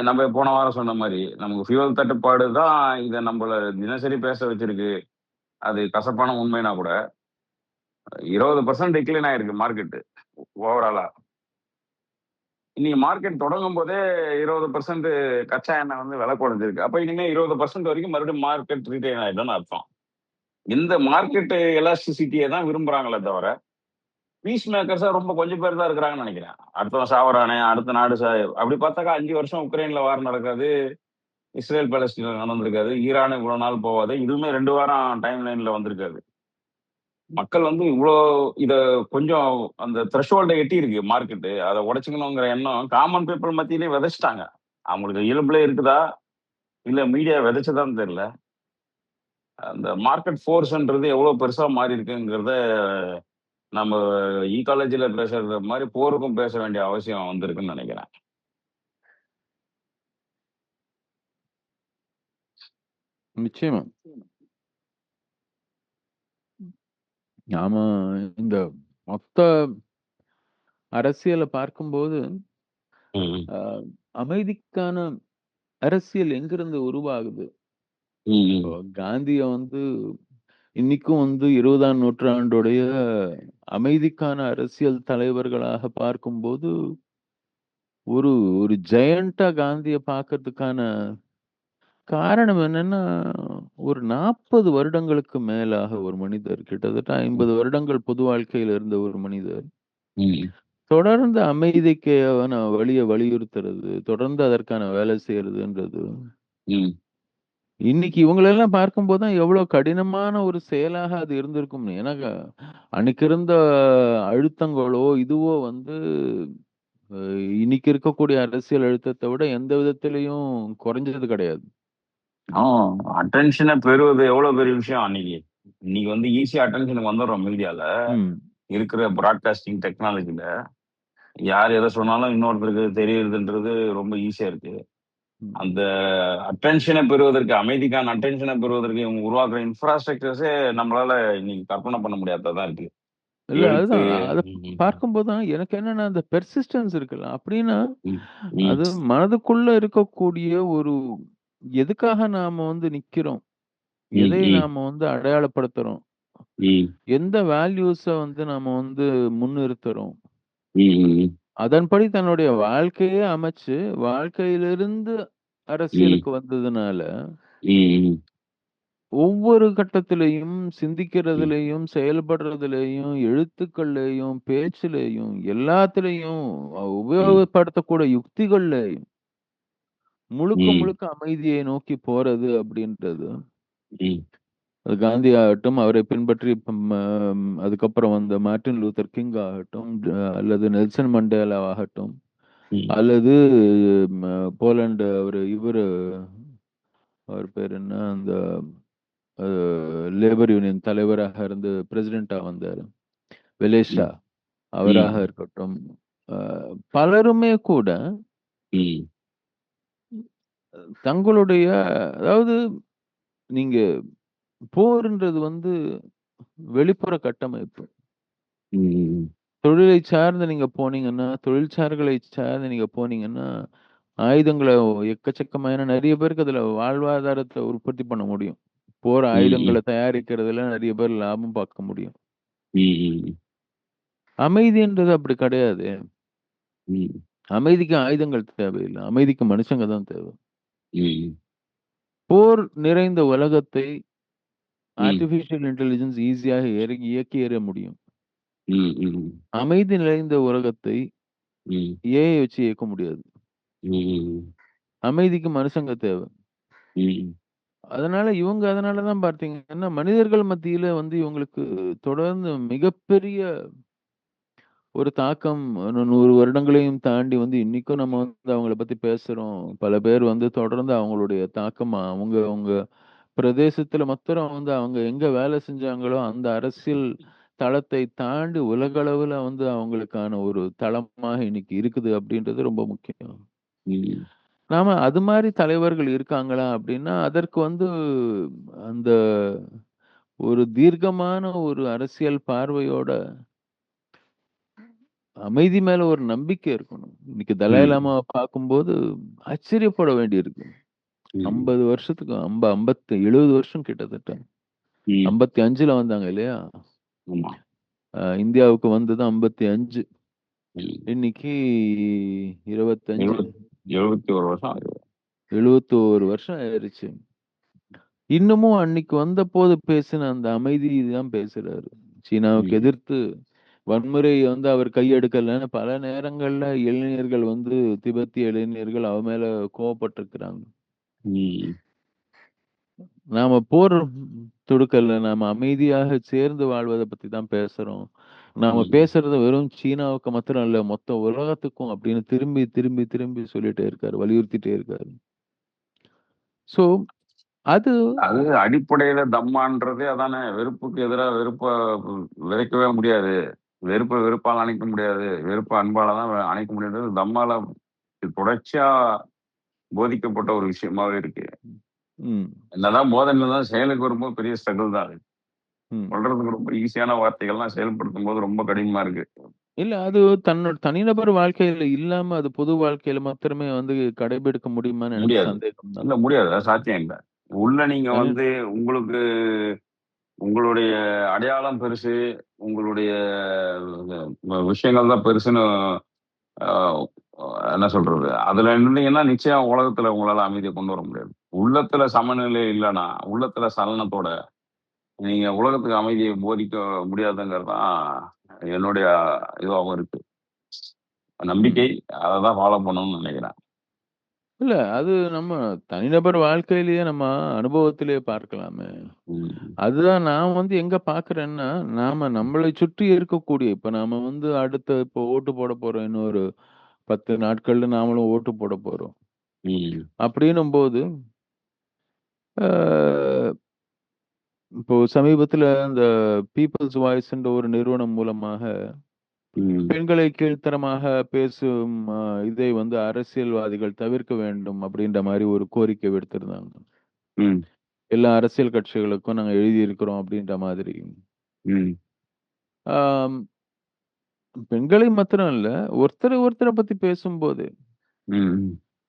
நம்ம போன வாரம் சொன்ன மாதிரி நமக்கு ஃபியூவல் தட்டுப்பாடு தான் இதை நம்மள தினசரி பேச வச்சிருக்கு. அது கசப்பான உண்மைனா கூட 20% டிக்ளைன் ஆயிருக்கு மார்க்கெட் ஓவராலா. இன்னைக்கு மார்க்கெட் தொடங்கும் போதே 20% கச்சா எண்ணெய் வந்து விலை குறைஞ்சிருக்கு. அப்ப இனிமே 20% வரைக்கும் மறுபடியும் மார்க்கெட் ரீட்டைன் ஆயிடும்னு அர்த்தம். இந்த மார்க்கெட் எலாஸ்டிசிட்டியை தான் விரும்புறாங்களே தவிர பீஸ் மேக்கர்ஸா ரொம்ப கொஞ்சம் பேர் தான் இருக்கிறாங்கன்னு நினைக்கிறேன். அடுத்தவன் சாவறானே, அடுத்த நாடு அப்படி பார்த்தாக்கா 5 வருஷம் உக்ரைன்ல வார் நடக்காது, இஸ்ரேல் பாலஸ்தீன்ல நடந்திருக்காது, ஈரான் இவ்வளவு நாள் போவாது, இதுவுமே 2 வாரம் டைம் லைன்ல வந்திருக்காது. மக்கள் வந்து இவ்வளோ இத கொஞ்சம் அந்த த்ரெஷ்ஹோல்டை எட்டி இருக்கு மார்க்கெட்டு. அதை உடைச்சுக்கணுங்கிற எண்ணம் காமன் பீப்புள் மத்தியிலே விதைச்சிட்டாங்க. அவங்களுக்கு இயல்புல இருக்குதா இல்ல மீடியா விதைச்சதான்னு தெரியல. அந்த மார்க்கெட் ஃபோர்ஸ்ன்றது எவ்வளவு பெருசா மாறி இருக்குங்கிறத நம்ம ஈகாலஜில பேசுறது மாதிரி போருக்கும் பேச வேண்டிய அவசியம் வந்திருக்குன்னு நினைக்கிறேன். நிச்சயமா. நாம இந்த மொத்த அரசியலை பார்க்கும்போது ம், அஹ், அமைதிக்கான அரசியல் எங்கிருந்து உருவாகுது? ம், இப்போ ம், காந்திய வந்து இன்னைக்கும் வந்து 20ஆம் நூற்றாண்டுடைய அமைதிக்கான அரசியல் தலைவர்களாக பார்க்கும்போது ஒரு ஒரு ஜெயண்டா காந்திய பார்க்கறதுக்கான காரணம் என்னன்னா, ஒரு 40 வருடங்களுக்கு மேலாக ஒரு மனிதர், கிட்டத்தட்ட ம், 50 வருடங்கள் பொது வாழ்க்கையில இருந்த ஒரு மனிதர், ம், தொடர்ந்து அமைதிக்கான வழிய வலியுறுத்துறது, தொடர்ந்து அதற்கான வேலை செய்யறதுன்றது, ம். இன்னைக்கு இவங்களெல்லாம் பார்க்கும்போது தான் எவ்வளோ கடினமான ஒரு செயலாக அது இருந்திருக்கும்னு. ஏன்னா, அன்னைக்கு இருந்த அழுத்தங்களோ, இதுவோ வந்து இன்னைக்கு இருக்கக்கூடிய அரசியல் அழுத்தத்த விட எந்த விதத்திலயும் குறைஞ்சது கிடையாது. அட்டென்ஷனை பெறுவது எவ்வளவு பெரிய விஷயம் அன்னைக்கு. இன்னைக்கு வந்து ஈஸியா அட்டென்ஷனுக்கு வந்துடுறோம் மீடியால. ம். இருக்கிற பிராட்காஸ்டிங் டெக்னாலஜில யார் எதை சொன்னாலும் இன்னொருத்தருக்கு தெரியுதுன்றது ரொம்ப ஈஸியா இருக்கு. ம். அந்த அட்டென்ஷனை பெறுவதற்கு, அமைதிக்கான அட்டென்ஷனை பெறுவதற்கு இவங்க உருவாக்குற இன்ஃப்ராஸ்ட்ரக்சர்ஸே நம்மளால இன்னைக்கு கற்பனை பண்ண முடியாததான் இருக்கு. இல்ல எழுத்து. அதுதான். அத ம், பார்க்கும்போது தான் எனக்கு என்னன்னா, அந்த பெர்சிஸ்டன்ஸ் இருக்குல்ல. அப்படின்னா, ம், ம், அது மனதுக்குள்ள இருக்கக்கூடிய ஒரு எதுக்காக நாம வந்து நிக்கிறோம்? ம், எதை ம், நாம வந்து அடையாளப்படுத்துறோம்? ம், எந்த வேல்யூஸ வந்து நாம வந்து முன்னிறுத்துறோம்? ம், அதன்படி தன்னுடைய வாழ்க்கையே அமைச்சு, வாழ்க்கையிலிருந்து ம், அரசியலுக்கு வந்ததுனால, ம், ஒவ்வொரு கட்டத்திலயும், ம், சிந்திக்கிறதிலயும், செயல்படுறதிலயும், எழுத்துக்கள்லயும், பேச்சுலயும், எல்லாத்துலயும் ம், உபயோகப்படுத்தக்கூடிய யுக்திகள்லயும், முழுக்க ம், முழுக்க அமைதியை நோக்கி போறது அப்படின்றது, ம், அது காந்தி ஆகட்டும், அவரை பின்பற்றி அதுக்கப்புறம் வந்த மார்ட்டின் லூதர் கிங் ஆகட்டும், அல்லது நெல்சன் மண்டேலா ஆகட்டும், ம், அல்லது போலந்து இவரு அவர் பேர் என்ன? அந்த லேபர் யூனியன் தலைவராக இருந்து பிரசிடென்ட்டா வந்தாரு. வெலேஷா ம், அவராக இருக்கட்டும். அ பலருமே கூட ம், தங்களுடைய அதாவது நீங்க போர்ன்றது வந்து வெளிப்புற கட்டமைப்பு. ம், தொழிலை சார்ந்து நீங்க போனீங்கன்னா, தொழிற்சாலைகளை சார்ந்து நீங்க போனீங்கன்னா, ஆயுதங்கள எக்கச்சக்கமான நெறைய பேருக்கு அதுல வாழ்வாதாரத்த உற்பத்தி பண்ண முடியும். போர் ம், ஆயுதங்கள தயாரிக்கிறதுல நெறைய பேர் லாபம் பார்க்க முடியும். ம், அமைதின்றது அப்படி கிடையாதே. ம், அமைதிக்கு ஆயுதங்கள் தேவையில்ல. அமைதிக்கு மனுஷங்க தான் தேவை. ம், போர் நிறைந்த உலகத்தை ம், ஆர்டிபிஷியல் இன்டெலிஜென்ஸ் ஈஸியாக இயக்கி எறிய முடியும். ம், ம், அமைதி நிறைந்த உலகத்தை ம், ஏஐ வச்சு இயக்க முடியாது. ம், அமைதிக்கு மனுஷங்க தேவை. ம், அதனால தான் பார்த்தீங்கன்னா, மனிதர்கள் மத்தியில வந்து இவங்களுக்கு தொடர்ந்து மிகப்பெரிய ஒரு தாக்கம் 100 வருடங்களையும் தாண்டி வந்து இன்னைக்கும் நம்ம வந்து அவங்கள பத்தி பேசுறோம். பல பேர் வந்து தொடர்ந்து அவங்களுடைய தாக்கம் அவங்க அவங்க பிரதேசத்துல மாத்திரம் வந்து அவங்க எங்க வேலை செஞ்சாங்களோ, அந்த அரசியல் தளத்தை தாண்டி உலகளவுல வந்து அவங்களுக்கான ஒரு தளமாக இன்னைக்கு இருக்குது அப்படின்றது ரொம்ப முக்கியம். ம். நாம அது மாரி தலைவர்கள் இருக்காங்களா அப்படின்னா, அதற்கு வந்து அந்த ஒரு தீர்க்கமான ஒரு அரசியல் பார்வையோட அமைதி மேல ஒரு நம்பிக்கை இருக்கணும். இன்னைக்கு தலாய் ம். லாமாவ பார்க்கும்போது ஆச்சரியப்பட வேண்டியிருக்கு. ம். 50 வருஷத்துக்கு 70 வருஷம் கிட்டத்தட்ட. ம். 55ல வந்தாங்க இல்லையா? ஆமா. இந்தியாவுக்கு வந்தது 55. ம். இன்னைக்கு 25 71 வருஷம் ஆகுது. 71 வருஷம் ஆயிருச்சு. இன்னமும் அன்னைக்கு வந்தபோது பேசின அந்த அமைதி தான் பேசுறாரு. சீனாவுக்கு ம். எதிர்த்து வன்முறை வந்து அவர் கையெடுக்கலன்னு பல நேரங்கள்ல இளைஞர்கள் வந்து திபெத்திய இளைஞர்கள் அவ மேல கோவப்பட்டிருக்கிறாங்க. ம். நாம போர் தொடுக்கல. நாம அமைதியாக சேர்ந்து வாழ்வத பத்தி தான் பேசுறோம். நாம ம். பேசுறது வெறும் சீனாவுக்கு மாத்திரம் இல்ல, மொத்த உலகத்துக்கும் அப்படின்னு திரும்பி, திரும்பி, திரும்பி சொல்லிட்டே இருக்காரு. வலியுறுத்திட்டே இருக்காரு. சோ, அது அது அடிப்படையில தம்மான்றதே அதானே. வெறுப்புக்கு எதிரா வெறுப்ப விதைக்கவே முடியாது. வெறுப்ப வெறுப்பால அணைக்க முடியாது. வெறுப்ப அன்பால தான் அணைக்க முடியுன்றது தம்மால தொடர்ச்சியா போதிக்கப்பட்ட ஒரு விஷயமாவே இருக்கு. ம், என்னதான் போதனை இருந்தாலும் செயலுக்கு வரும்போது பெரிய ஸ்ட்ரகிள் தான் அது. ம். சொல்றதுக்கு ரொம்ப ஈஸியான வார்த்தைகள்லாம் செயல்படுத்தும்போது ரொம்ப கடினமா இருக்கு. இல்ல அது தன்னோட தனிநபர் வாழ்க்கையில இல்லாம, அது பொது வாழ்க்கையில மாத்திரமே வந்து கடைபிடிக்க முடியுமான்னு எனக்கு முடியாது. சந்தேகம் தான். இல்ல முடியாது. அது சாத்தியம் இல்ல. உள்ள நீங்க தனி வந்து உங்களுக்கு உங்களுடைய அடையாளம் பெருசு. உங்களுடைய விஷயங்கள் தான் பெருசுன்னு அ என்ன சொல்றது? அதுல இருந்தீங்கன்னா நிச்சயம் உலகத்துல உங்களால அமைதிய கொண்டு வர முடியாது. உள்ளத்துல சமநிலை இல்லன்னா, உள்ளத்துல சலனத்தோட நீங்க உலகத்துக்கு அமைதிய போதிக்க முடியாதுங்கிறது தான் என்னுடைய இதுவாவும் இருக்கு. நம்பிக்கை. ம். அததான் ஃபாலோ பண்ணணும்னு நெனைக்கிறேன். இல்ல அது நம்ம தனிநபர் வாழ்க்கையிலேயே நம்ம அனுபவத்திலேயே பார்க்கலாமே. ம். அதுதான் நான் வந்து எங்க பார்க்கிறேன்னா, நாம நம்மளை சுற்றி இருக்கக்கூடிய இப்ப நாம வந்து அடுத்த இப்போ ஓட்டு போட போறோம். இன்னும் ஒரு 10 நாட்கள்ல நாமளும் ஓட்டு போட போறோம். ம். அப்படின்னும்போது, அ இப்போ சமீபத்தில இந்த பீப்பிள்ஸ் வாய்ஸ்ன்ற ஒரு நிறுவனம் மூலமாக ம். பெண்களை கீழ்த்தரமாக பேசும் இதை வந்து அரசியல்வாதிகள் தவிர்க்க வேண்டும் அப்படின்ற மாரி ஒரு கோரிக்கை விடுத்திருந்தாங்க. ம். எல்லா அரசியல் கட்சிகளுக்கும் நாங்க எழுதியிருக்கிறோம் அப்படின்ற மாதிரி. ம். ஆம், பெண்களை மாத்திரம் இல்ல, ஒருத்தர பத்தி பேசும்போது, ம்.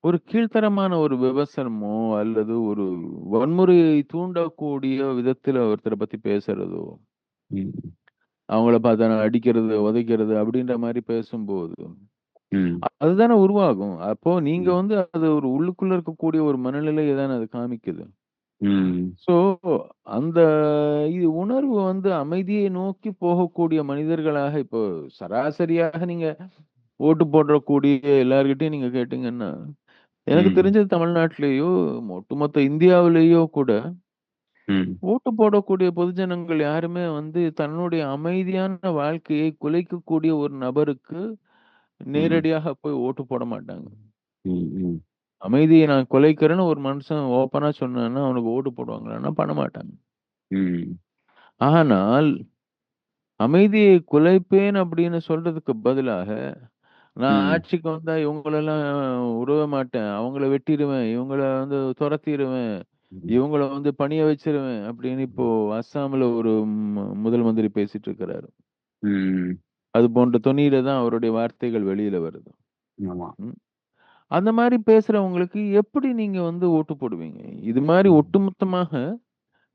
ஒரு கீழ்த்தரமான ஒரு விமர்சனமோ, அல்லது ஒரு வன்முறையை தூண்டக்கூடிய விதத்தில ஒருத்தர பத்தி பேசுறதோ, ம். அவங்கள பார்த்தா நான் அடிக்கிறது, உதைக்கிறது அப்படின்ற மாரி பேசும்போது, ம். அதுதானே உருவாகும். அப்போ நீங்க ம். வந்து அது ஒரு உள்ளுக்குள்ள இருக்கக்கூடிய ஒரு மனநிலைய தானே அது காமிக்குது. ம். ஸோ, அந்த உணர்வு வந்து அமைதியை நோக்கி போகக்கூடிய மனிதர்களாக இப்போ சராசரியாக நீங்க ஓட்டு போடக்கூடிய எல்லார்கிட்டயும் நீங்க கேட்டீங்கன்னா, எனக்கு ம். தெரிஞ்சது தமிழ்நாட்டிலேயோ, ஒட்டுமொத்த இந்தியாவிலேயோ கூட, ம். ஓட்டு போடக்கூடிய பொதுஜனங்கள் யாருமே வந்து தன்னுடைய அமைதியான வாழ்க்கையை குலைக்கக்கூடிய ஒரு நபருக்கு ம். நேரடியாக போய் ஓட்டு போட மாட்டாங்க. ம். ம். அமைதியை நான் குலைக்கிறேன்னு ஒரு மனுஷன் ஓப்பனா சொன்னான்னா, அவனுக்கு ஓட்டு போடுவாங்களான்னா, பண்ண மாட்டாங்க. ம். ஆனால், அமைதியை குலைப்பேன் அப்படின்னு சொல்றதுக்கு பதிலாக, நான் ம். ஆட்சிக்கு வந்தா இவங்களெல்லாம் விடவே மாட்டேன். அவங்கள வெட்டிருவேன். இவங்கள வந்து தொரத்திருவேன். ம். இவங்கள வந்து பணிய வச்சுருவேன். அப்படின்னு இப்போ அஸ்ஸாம்ல ஒரு முதல் மந்திரி பேசிட்டு இருக்கிறாரு. ம். அது போன்ற தொனியில தான் அவருடைய வார்த்தைகள் வெளியில வருது. ஆமா. ம். அந்த மாரி பேசுறவங்களுக்கு எப்படி நீங்க வந்து ஓட்டு போடுவீங்க? இது மாரி ம். ஒட்டுமொத்தமாக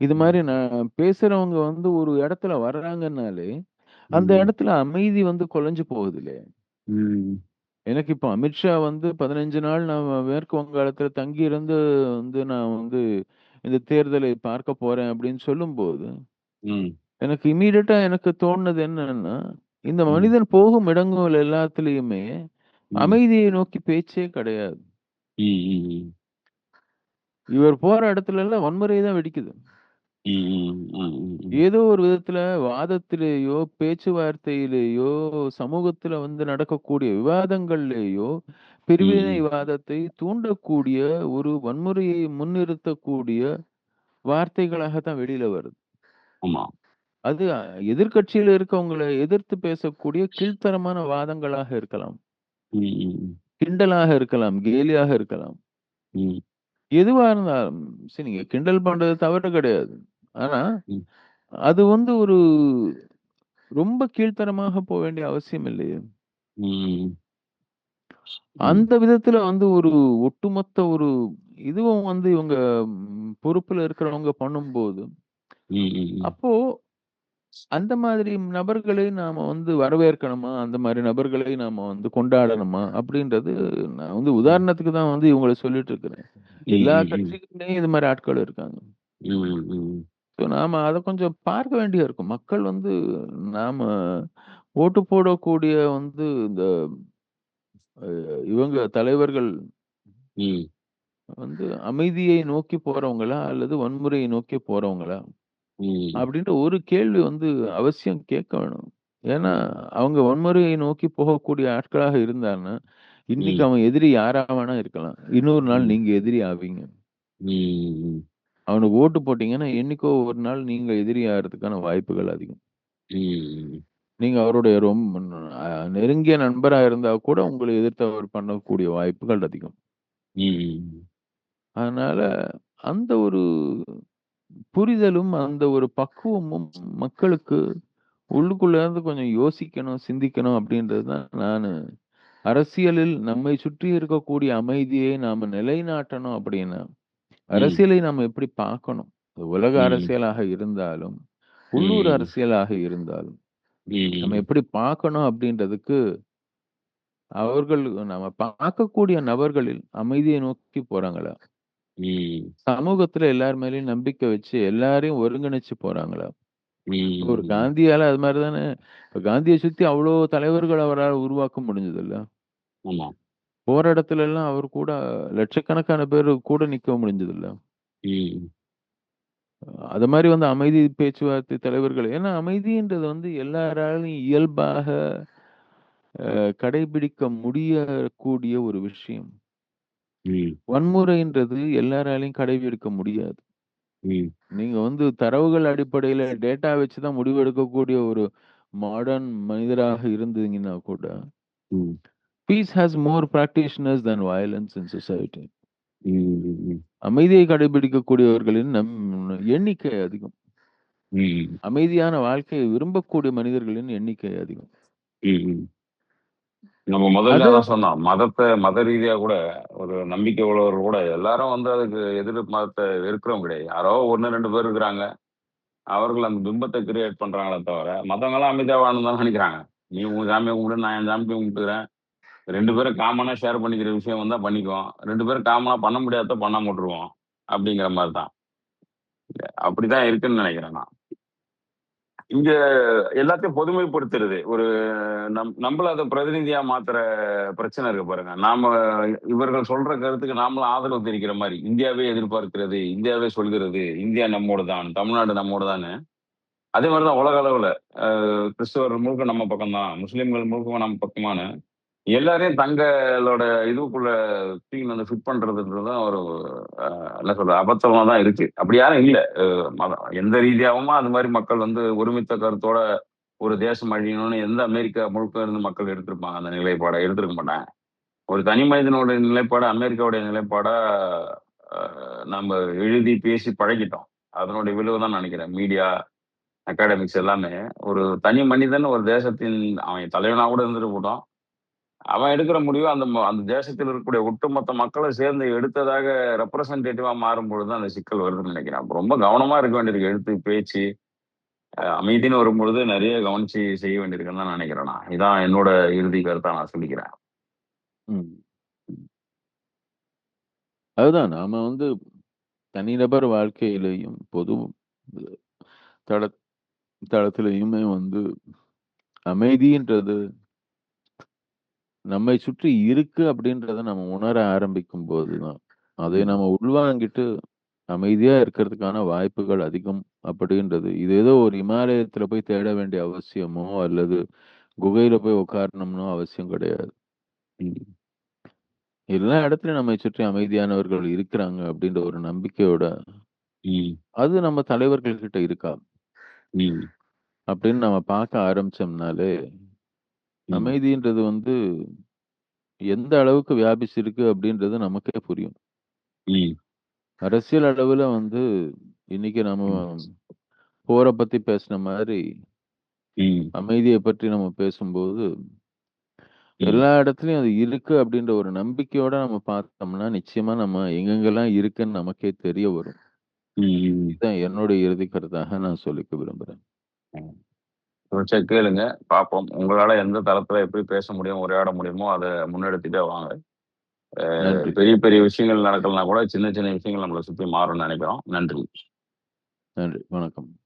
இது ம். மாரி நான் பேசுறவங்க வந்து ஒரு இடத்துல வர்றாங்கன்னாலே, அந்த ம். இடத்துல அமைதி வந்து குலைஞ்சு போகுதுல்லே. ம். எனக்கு இப்போ அமித்ஷா வந்து 15 நாள் நான் மேற்கு வங்காளத்துல தங்கியிருந்து வந்து நான் வந்து இந்த தேர்தலை பார்க்க போறேன் அப்படின்னு சொல்லும்போது, ம். எனக்கு இம்மீடியட்டா எனக்கு தோணுனது என்னன்னா, இந்த ம். மனிதன் போகும் இடங்கள் எல்லாத்துலயுமே ம். அமைதியை நோக்கி பேச்சே கிடையாது. ம். ம். இவர் போற இடத்துலலாம் வன்முறை தான் வெடிக்குது. ஏதோ ஒரு விதத்துல வாதத்திலேயோ, பேச்சுவார்த்தையிலேயோ, சமூகத்துல வந்து நடக்கக்கூடிய விவாதங்கள்லேயோ, பிரிவினைவாதத்தை தூண்டக்கூடிய ஒரு வன்முறையை முன்னிறுத்தக்கூடிய வார்த்தைகளாக தான் வெளியில வருது. ஆமா. அது எதிர்க்கட்சியில இருக்கவங்கள எதிர்த்து பேசக்கூடிய கீழ்த்தரமான வாதங்களாக இருக்கலாம். கிண்டலாக இருக்கலாம், கேலியாக இருக்கலாம். எதுவா இருந்தாலும் சரி, நீங்க கிண்டல் பண்றது தவறு கிடையாது. ஆனா, அது வந்து ஒரு ரொம்ப கீழ்த்தரமாக போ வேண்டிய அவசியம் இல்லையே! அந்த விதத்துல வந்து ஒரு ஒட்டுமொத்த ஒரு இதுவும் வந்து இவங்க பொறுப்புல இருக்கிறவங்க பண்ணும்போது, அப்போ அந்த மாதிரி நபர்களை நாம வந்து வரவேற்கணுமா? அந்த மாரி நபர்களை நாம வந்து கொண்டாடணுமா? அப்படின்றது நான் வந்து உதாரணத்துக்கு தான் வந்து இவங்கள சொல்லிட்டு இருக்கிறேன். எல்லா கட்சிகள்லயும் இது மாரி ஆட்கள் இருக்காங்க. ஸோ நாம அத கொஞ்சம் பார்க்க வேண்டியா இருக்கும். மக்கள் வந்து நாம ஓட்டு போடக்கூடிய வந்து இந்த இவங்க தலைவர்கள் வந்து அமைதியை நோக்கி போறவங்களா? அல்லது வன்முறையை நோக்கி போறவங்களா? அப்படின்ற ஒரு கேள்வி வந்து அவசியம் கேட்க வேணும். ஏன்னா, அவங்க வன்முறையை நோக்கி போகக்கூடிய ஆட்களாக இருந்தான்னா, இன்னைக்கு அவன் எதிரி யாரா வேணா இருக்கலாம். இன்னொரு நாள் நீங்க எதிரி ஆவீங்க. அவனுக்கு ஓட்டு போட்டீங்கன்னா, என்னைக்கோ ஒரு நாள் நீங்க எதிரி ஆகுறதுக்கான வாய்ப்புகள் அதிகம். நீங்க அவருடைய நெருங்கிய நண்பரா இருந்தா கூட உங்கள எதிர்த்து அவர் பண்ணக்கூடிய வாய்ப்புகள் அதிகம். அதனால அந்த ஒரு புரிதலும், அந்த ஒரு பக்குவமும் மக்களுக்கு உள்ளுக்குள்ள இருந்து கொஞ்சம் யோசிக்கணும், சிந்திக்கணும் அப்படின்றது தான் அரசியலில் நம்மை சுற்றி இருக்கக்கூடிய அமைதியை நாம நிலைநாட்டணும் அப்படின்னா, அரசியலை நாம எப்படி பார்க்கணும்? உலக அரசியலாக இருந்தாலும், உள்ளூர் அரசியலாக இருந்தாலும், நம்ம எப்படி பார்க்கணும் அப்படின்றதுக்கு, நம்ம பார்க்கக்கூடிய நபர்களில் அமைதியை நோக்கி போறாங்களா? சமூகத்துல எல்லார் மேலயும் நம்பிக்கை வச்சு எல்லாரையும் ஒருங்கிணைச்சு போறாங்களா? ஒரு காந்தியால அது மாரி தானே. இப்ப காந்திய சுத்தி அவ்ளோ தலைவர்கள் அவரால உருவாக்க முடிஞ்சதுல்ல. ஆமா. போற இடத்துல எல்லாம் அவர் கூட லட்சக்கணக்கான பேர் கூட நிக்க முடிஞ்சதுல்ல. அது மாரி வந்து அமைதி பேச்சுவார்த்தை தலைவர்கள் ஏன்னா அமைதின்றது வந்து எல்லாராலும் இயல்பாக கடைபிடிக்க முடியக்கூடிய ஒரு விஷயம். வன்முறைன்றது எல்லாராலயும் கடைபிடிக்க முடியாது. நீங்க வந்து தரவுகள் அடிப்படையில டேட்டா வச்சு தான் முடிவெடுக்கக்கூடிய ஒரு மாடர்ன் மனிதராக இருந்தீங்கன்னா கூட, peace has more practitioners than violence in society. அமைதியை கடைபிடிக்கக்கூடியவர்களின் எண்ணிக்கை அதிகம். அமைதியான வாழ்க்கையை விரும்பக்கூடிய மனிதர்களின் எண்ணிக்கை அதிகம். நம்ம முதல்ல அது அதான் சொன்னோம். மத ரீதியா கூட ஒரு நம்பிக்கை உள்ளவர்கள் கூட எல்லாரும் வந்து அதுக்கு எதிர் மதத்தை வெறுக்கிறவங்க கிடையாது. யாரோ 1, 2 பேர் இருக்கிறாங்க. அவர்கள் அந்த பிம்பத்தை கிரியேட் பண்றாங்களே தவிர, மத்தவங்க எல்லாம் அமைதியா வாழணும்னு தான் நினைக்கிறாங்க. நீ உன் சாமியை கும்பிடு, நான் என் சாமியை கும்பிட்டுக்கிறேன். 2 பேரும் காமனா ஷேர் பண்ணிக்கிற விஷயம் வந்தா பண்ணிக்குவோம். 2 பேரும் காமனா பண்ண முடியாத பண்ணாம விட்டுருவோம். அப்படிங்கிற மாதிரி தான். அப்படிதான் இருக்குன்னு நினைக்கிறேன் நான். இங்க எல்லாத்தையும் பொதுமைப்படுத்துறது ஒரு நம்மள அதை பிரதிநிதியா மாத்துற பிரச்சனை இருக்கு பாருங்க. நாம இவர்கள் சொல்ற கருத்துக்கு நாமளும் ஆதரவு தெரிவிக்கிற மாதிரி இந்தியாவே எதிர்பார்க்கிறது, இந்தியாவே சொல்கிறது, இந்தியா நம்மோடு தான், தமிழ்நாடு நம்மோடு தானே. அதே மாதிரிதான் உலக அளவுல கிறிஸ்தவர்கள் முழுக்க நம்ம பக்கம் தான், முஸ்லிம்கள் முழுக்க நம்ம பக்கமான எல்லாரையும் தங்களோட இதுக்குள்ள தூக்கி வந்து ஃபிட் பண்றதுன்றதுதான் ஒரு என்ன சொல்ற அபத்தமா தான் இருக்கு. அப்படி யாரும் இல்ல. எந்த ரீதியாகவும் அது மாதிரி மக்கள் வந்து ஒருமித்த கருத்தோட ஒரு தேசம் அழியணும்னு எந்த அமெரிக்கா முழுக்க இருந்து மக்கள் எடுத்திருப்பாங்க அந்த நிலைப்பாடை எடுத்திருக்க மாட்டாங்க. ஒரு தனி மனிதனோட நிலைப்பாடு அமெரிக்காவுடைய நிலைப்பாடா நம்ம எழுதி பேசி பழகிட்டோம். அதனுடைய விளைவு தான் நினைக்கிறேன். மீடியா அகாடமிக்ஸ் எல்லாமே ஒரு தனி மனிதன் ஒரு தேசத்தின் அவன் தலைவனா கூட இருந்துட்டு போட்டோம். அவன் எடுக்கிற முடிவு அந்த தேசத்தில் இருக்கக்கூடிய ஒட்டுமொத்த மக்களை சேர்ந்து எடுத்ததாக ரெப்ரசன்டேட்டிவா மாறும் பொழுது அந்த சிக்கல் வருதுன்னு நினைக்கிறேன். அப்ப ரொம்ப கவனமா இருக்க வேண்டியிருக்கு. எழுத்து பேச்சு அமைதின்னு வரும்பொழுது நிறைய கவனிச்சு செய்ய வேண்டியிருக்குன்னு தான் நினைக்கிறேன். நான் இதான் என்னோட இறுதி கருத்தா நான் சொல்லிக்கிறேன். அதுதான் நாம வந்து தனிநபர் வாழ்க்கையிலையும் பொது தள தளத்திலையுமே வந்து அமைதின்றது நம்மை சுற்றி இருக்கு அப்படின்றத நம்ம உணர ஆரம்பிக்கும் போதுதான் அதை நம்ம உள்வாங்கிட்டு அமைதியா இருக்கிறதுக்கான வாய்ப்புகள் அதிகம் அப்படின்றது. இது ஏதோ ஒரு இமாலயத்துல போய் தேட வேண்டிய அவசியமோ, அல்லது குகையில போய் உட்காரணும்னோ அவசியம் கிடையாது. ம். எல்லா இடத்துலயும் நம்மை சுற்றி அமைதியானவர்கள் இருக்கிறாங்க அப்படின்ற ஒரு நம்பிக்கையோட, ம். அது நம்ம தலைவர்கள் கிட்ட இருக்கா? ம். அப்படின்னு நம்ம பார்க்க ஆரம்பிச்சோம்னாலே, ம். அமைதின்றது எந்த அளவுக்கு வியாபிச்சிருக்கு அப்படின்றது நமக்கே புரியும். ம். அரசியல் அளவுல இன்னைக்கு நம்ம ம். போர பத்தி பேசின மாதிரி, ம். அமைதிய பற்றி நம்ம பேசும்போது, ம். எல்லா இடத்துலயும் அது இருக்கு அப்படின்ற ஒரு நம்பிக்கையோட நம்ம பார்த்தோம்னா, நிச்சயமா நம்ம எங்கெங்கெல்லாம் இருக்குன்னு நமக்கே தெரிய வரும். ம். இதுதான் என்னுடைய இறுதி கருத்தாக நான் சொல்லிக்க விரும்புறேன். ம். சரி கேளுங்க. பார்ப்போம். உங்களால எந்த தளத்துல எப்படி பேச முடியும், உரையாட முடியுமோ அத முன்னெடுத்துட்டே வாங்க. நன்றி. பெரிய பெரிய விஷயங்கள் நடக்கலனா கூட சின்ன சின்ன விஷயங்கள் நம்மள சுத்தி மாறும்னு நெனைக்கிறோம். நன்றி. நன்றி. வணக்கம்.